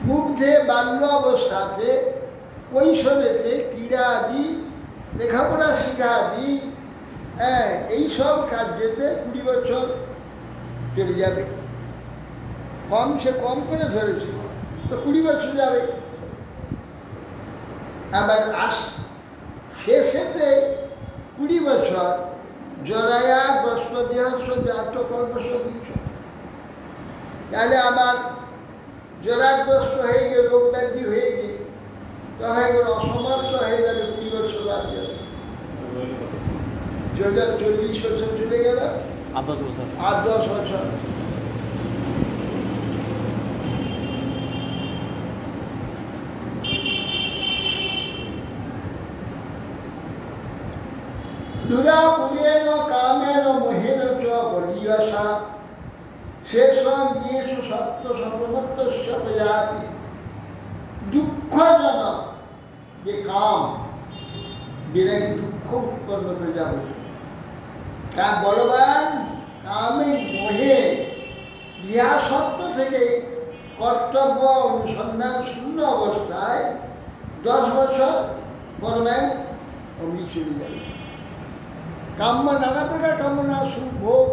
মুগ্ধে বাল্য অবস্থাতে, কৈশোরেতে ক্রীড়া আদি, লেখাপড়া শিক্ষা আদি, এইসব কার্যেতে 20 বছর চলে যাবে। সে কম করে ধরেছে, তো 20 বছর যাবে। আবার শেষেতে 20 বছর জরায়া গ্রস্ত দেহস্ব জাত কল্পস্বিংশ, তাহলে আমার জরাগ্রস্ত হয়ে গিয়ে, রোগ ব্যাধি হয়ে গিয়ে তো হয়ে গেল, অসমর্থ হয়ে যাবে, 20 বছর বাদ যাবে। 40 বছর চলে গেল, 8-10 বছর। দুরাপুরেণ কামেন মোহেন চ বলীয়সা, শেষম নিয়েষু সত্য সপ্রমত্তস্য প্রজাতি। দুঃখজনক যে কাম, বিরাগী দুঃখ উৎপন্ন করে যাবে। কার বলবান কামে মোহে ইহাসত্ব থেকে কর্তব্য অনুসন্ধান শূন্য অবস্থায় 10 বছর পরমায়ণ অমনি চলে যাবে। কাম্য নানা প্রকার কামনা, সুখ ভোগ,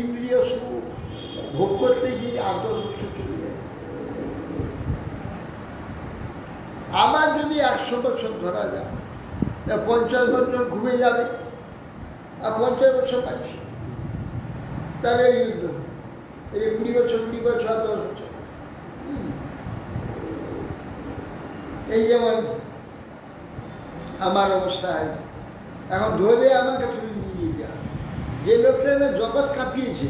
ইন্দ্রিয় সুখ ভোগ করতে গিয়ে 8-10 বছর চলে যাবে। আবার যদি 100 বছর ধরা যায়, 50 বছর ঘুমে যাবে, আর 50 বছর পাচ্ছি, তাহলে এই যুদ্ধ, এই 20 বছর 20 বছর 10 বছর। এই যেমন আমার অবস্থা আছে, এখন ধরে আমাকে তুলে নিয়ে যেতে হবে। যে লোকটা না জগৎ কাঁপিয়েছে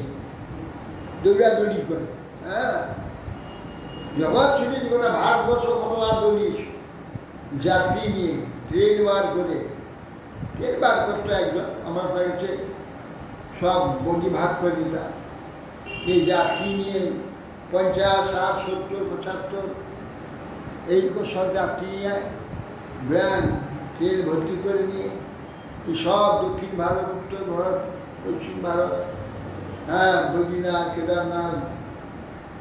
দৌড়াদৌড়ি করে, হ্যাঁ, জগৎ ছুটি করে, ভারতবর্ষ কতবার দৌড়িয়েছে যাত্রী নিয়ে, ট্রেন বার করে, ট্রেন বার করতো একজন, আমরা তাকে সব বগি ভাগ করে দিতাম, এই যাত্রী নিয়ে 50, 60, 70, 75 এইরকম সব যাত্রী নিয়ে ভ্যান ট্রেন ভর্তি করে নিয়ে সব দক্ষিণ ভারত, উত্তর ভারত, পশ্চিম ভারত, হ্যাঁ, বদ্রীনাথ, কেদারনাথ,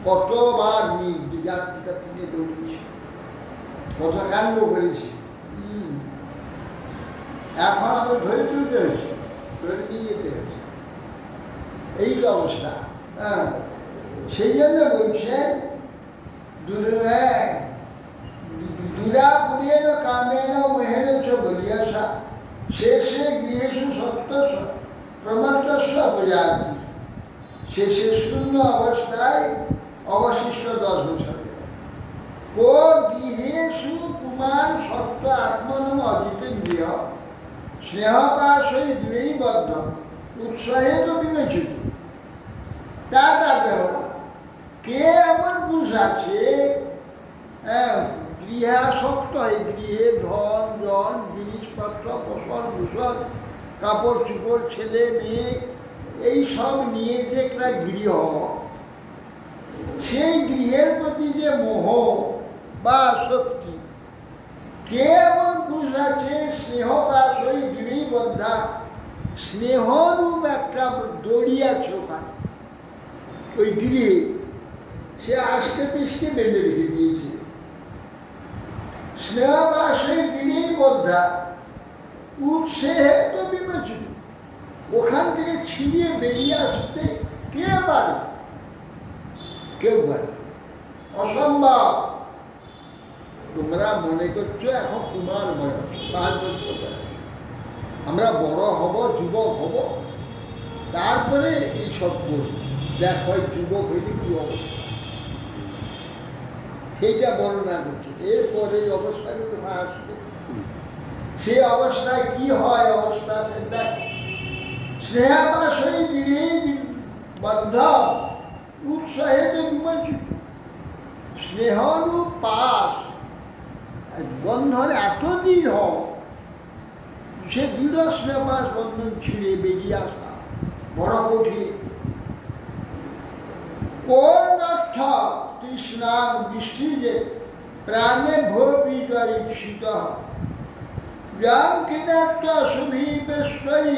কতবার নিয়ে যাত্রীটা নিয়ে দৌড়িয়েছে, কত কাণ্ড করেছে। এখন আমাদের ধরে তুলতে হয়েছে, ধরে নিয়ে যেতে হয়েছে, এই তো অবস্থা। হ্যাঁ, সেই জন্য বলছেন দুরাপুরেণ কামেন মোহেন চ বলিয়াসা শেষে গৃহেষু সত্য প্রমত্তস্য প্রজাতি। শেষে শূন্য অবস্থায় অবশিষ্ট 10 বছর। কো গৃহেষু কুমার সত্য আত্মনম অজিতেন্দ্রিয় স্নেহপাশই দূরেই বদ্ধ উৎসাহে তো বিবেচিত। তাতে কে এমন পুরুষ আছে গৃহাসক্ত হয়, গৃহে ধন জন জিনিসপত্র ফসল ভূষণ কাপড় চোপড় ছেলে মেয়ে এই সব নিয়ে যে একটা গৃহ, সেই গৃহের প্রতি যে মোহ বা আসক্তি, কে এমন পুরুষ আছে স্নেহপাশ হয়ে দৃঢ়ই বদ্ধা, স্নেহরূপ একটা দড়ি আছে ওখানে ওই গৃহে, সে আষ্টে পৃষ্ঠে বেঁধে রেখে দিয়েছে। স্নেহপাশে দৃঢ়ই বদ্ধা উৎসাহে তো বিবেচিত, ওখান থেকে ছিঁড়িয়ে বেরিয়ে আসতে কে পারে? কেউ পারে, অসম্ভব। তোমরা মনে করছো এখন কুমার বয়স 5 বছর বয়স, আমরা বড় হব, যুবক হব, তারপরে এইসব করব। দেখো যুবক হইলে কি অবস্থা, সেইটা বর্ণনা করছে। এরপরে অবস্থাগুলো আসবে, সে অবস্থায় কি হয় অবস্থা দেখ। স্নেহাবাসই দৃঢ় বদ্ধ উৎসাহে বিমোচিত। স্নেহরূপ পাশ বন্ধন এত দৃঢ়, সে দৃঢ় স্নেহপাশ বন্ধন ছিঁড়ে বেরিয়ে আসা বড় কঠিন। কোন অর্থ তৃষ্ণা বিসৃজে প্রাণে ভোপীত যাঙ্কিনাত্ম সুভীপেশ্বই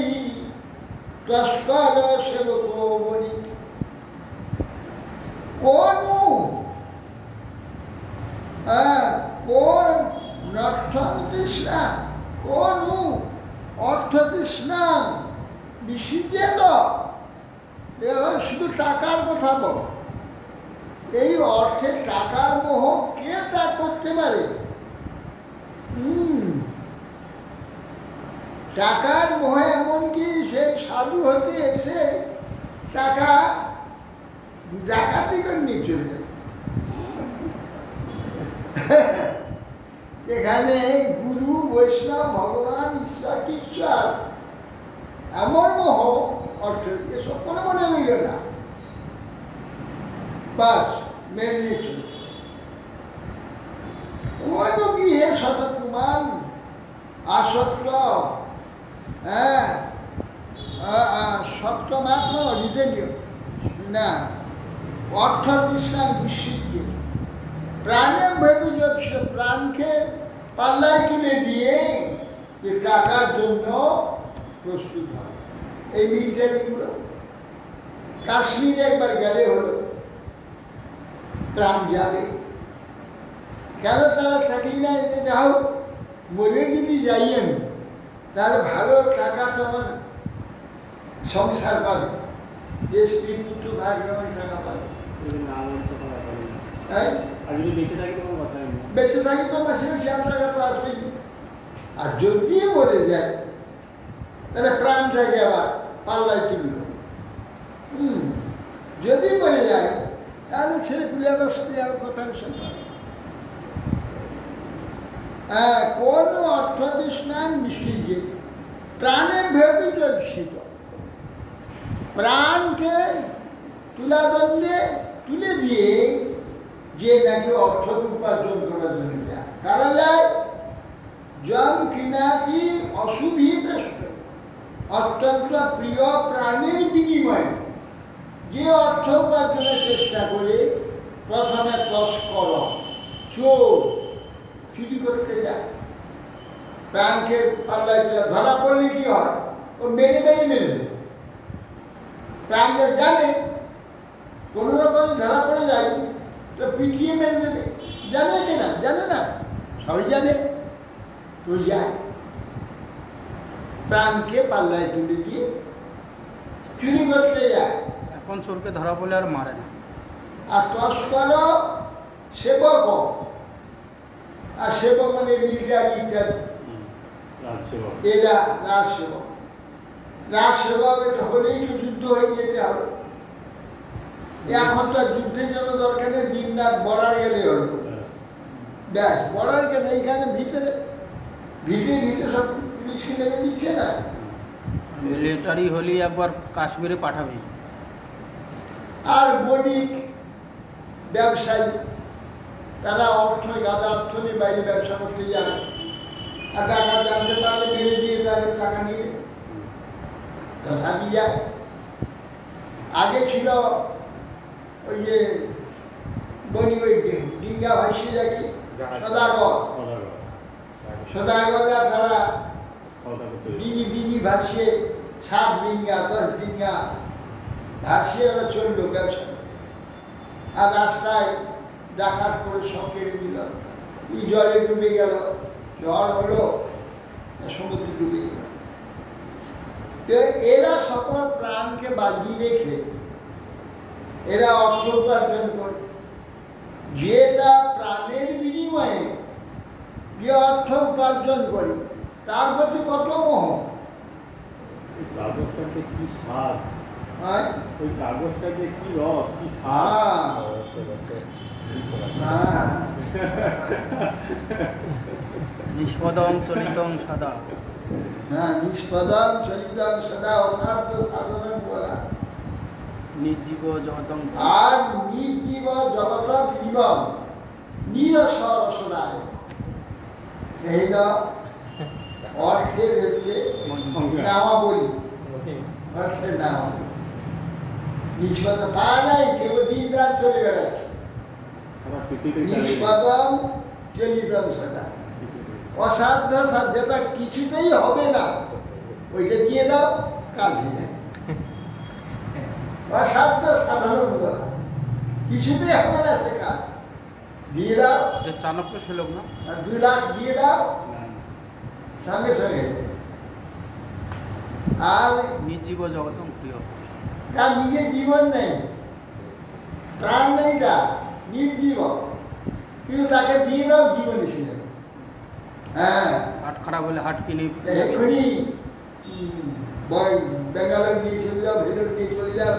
তস্কর সেবক বলি। কোন অর্থ তৃষ্ণা, কোন অর্থ তৃষ্ণা বিসৃজে, শুধু টাকার কথা বল, এই অর্থে টাকার মোহ কে ত্যাগ করতে পারে? টাকার মোহে এমনকি সেই সাধু হতে এসে টাকা ডাকাতি করে নিয়ে চলে যাবে। এখানে গুরু বৈষ্ণব ভগবান ঈশ্বর ঈশ্বর এমন মোহ অর্থ এসব কোনো মনে হইল না, বাস মেনে চল। কোন গৃহে শতকুমান আসক্ত, হ্যাঁ, সত্য মাত্র অজিতেন্দ্রিয় না, অর্থ তৃষ্ণা বিসৃজ্য প্রাণে ভেবে যাচ্ছে, প্রাণকে পাল্লায় তুলে দিয়ে যে টাকার জন্য প্রস্তুত হয়। এই মিলিটারিগুলো কাশ্মীরে একবার গেলে হলো, প্রাণ যাবে কেন? তারা চাকরি না যাও, মরে যদি যাইয়েন তাহলে ভালো টাকা তোমার সংসার পাবে, যে স্ত্রী পুত্র ভাগ্য টাকা পাবে। আর যদি বেঁচে থাকি তখন কথা বেঁচে থাকি তো মাসের শ্যাম টাকা তো আসবেই। আর যদি মরে যায় তাহলে প্রাণটাকে আবার পাল্লায় তুলল। যদি মরে যায় তাহলে ছেলে পুলে আবার স্ত্রী আর কথা কোন অর্থতৃষ্ণা মিশ্রিত প্রাণের ভেবে দর্শিত। প্রাণকে তুলাদণ্ডে তুলে দিয়ে যে নাকি অর্থ উপার্জন করার জন্য যায়। কারা যায়? জম কিনাতি অশুভি প্রশ্ন, অত্যন্ত প্রিয় প্রাণের বিনিময়ে যে অর্থ উপার্জনের চেষ্টা করে প্রথমে তস্কর চোর চুরি করতে যায়। প্রাণকে পাল্লায় ধরা পড়লে কি হয়? ও মেরে দেবে। প্রাণকে জানে কোনো রকম ধরা পড়ে যায় তো পিটিয়ে মেরে দেবে। জানে কিনা? জানে না, সবাই জানে। তো যায় প্রাণকে পাল্লায় তুলে দিয়ে চুরি করতে যায়। এখন চোরকে ধরা পড়লে আর মারে না। আর তস্কর সেবক, আর সেবক মানে মিলিটারি ইত্যাদি, এরা রাজসেবক। রাজসেবক এটা হলেই তো যুদ্ধ হয়ে যেতে হবে। এখন তো যুদ্ধের জন্য দরকার নেই, দিন রাত বর্ডার গেলে হলো। ব্যাস বর্ডার কেন, এইখানে ভিতরে ভিটে সব পুলিশকে মেরে দিচ্ছে না। মিলিটারি হলেই একবার কাশ্মীরে পাঠাবে। আর বণিক ব্যবসায়ী তারা গাদা অর্থ নিয়ে বাইরে ব্যবসা করতে যায়। আর টাকা জানতে পারলে মেরে দিয়ে তাদের টাকা নিয়ে তথাপি যায়। আগে ছিল ওই যে বণিক, ওই ডিঙ্গা ভাসিয়ে যায় কি সদাগররা তারা ডিঙি ভাসিয়ে 7 ডিঙ্গা 10 ডিঙ্গা ভাসিয়ে ওরা চললো ব্যবসা। আর রাস্তায় ডাকাত করে সব কেড়ে দিল। এই জলে ডুবে গেল, ঝড় হলো, সমুদ্রে ডুবে গেল। তো এরা সকল প্রাণকে বাজি রেখে এরা অর্থ উপার্জন করে। যেটা প্রাণের বিনিময়ে যে অর্থ উপার্জন করে তার প্রতি কত মোহ। কাগজটাতে কি স্বাদ, ওই কাগজটাতে কি রস, কি নিষ্পদম চলিতং সদা। নিষ্পদম চলিতং সদা, অসাধ্য সাধন বলা। নির্জীব জগতং, আর নির্জীব জগত জীবন নিরসর সদায়। এই না অর্থের হচ্ছে নামা বলি, অর্থের নামা বলি। নিষ্পদ পায় নাই, কেবল দিন রাত চলে বেড়াচ্ছে। নিষ্পদম চলিতং সদা, অসাধ্য সাধ্যতা কিছুতেই হবে না, ওইটা দিয়ে দাও কাজ হয়ে যাবে। অসাধ্য সাধারণ বলা কিছুতেই হবে না, সে কাজ দিয়ে দাও। চাণক্য শ্লোক না? 2 লাখ দিয়ে দাও, সঙ্গে সঙ্গে। আর নির্জীব জগতং প্রিয়, তার নিজের জীবন নেই, প্রাণ নেই, তার নির্জীব, কিন্তু তাকে দিয়ে দাও জীবন এসে যাবে। হ্যাঁ, হাট খারাপ হলে হাট কিনে এক্ষুনি বেঙ্গালোর নিয়ে চলে যাও, ভেলোর নিয়ে চলে যাও,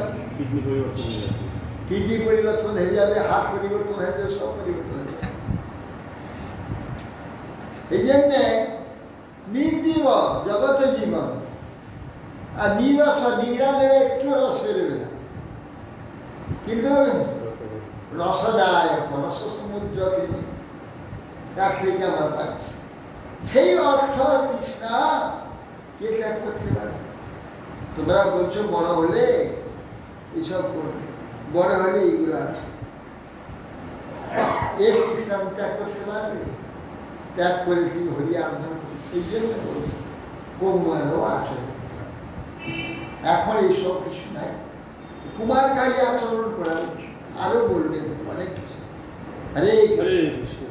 কিডনি পরিবর্তন হয়ে যাবে, হাট পরিবর্তন হয়ে যাবে, সব পরিবর্তন হয়ে যাবে। এই জন্যে নির্জীব জগতে জীবন, আর নিরস নিগড়া নেবে একটু রস বেরোবে না, কিন্তু রসদায়ক রস সমুদ্র তিনি তার থেকে আমরা পাচ্ছি। সেই অর্থ তৃষ্ণা কে ত্যাগ করতে পারে? তোমরা বলছো বড় হলে এইসব করবে, বড় হলে এইগুলো আছে, এর তৃষ্ণা ত্যাগ করতে পারবে? ত্যাগ করে তুমি হরি আরাধনা করছে, সেই জন্য বলছি কৌমারও আচরণ। এখন এইসব কিছু নাই, কুমার কালী আচরণ করা আরো বলবেন অনেক কিছু। হরে কৃষ্ণ।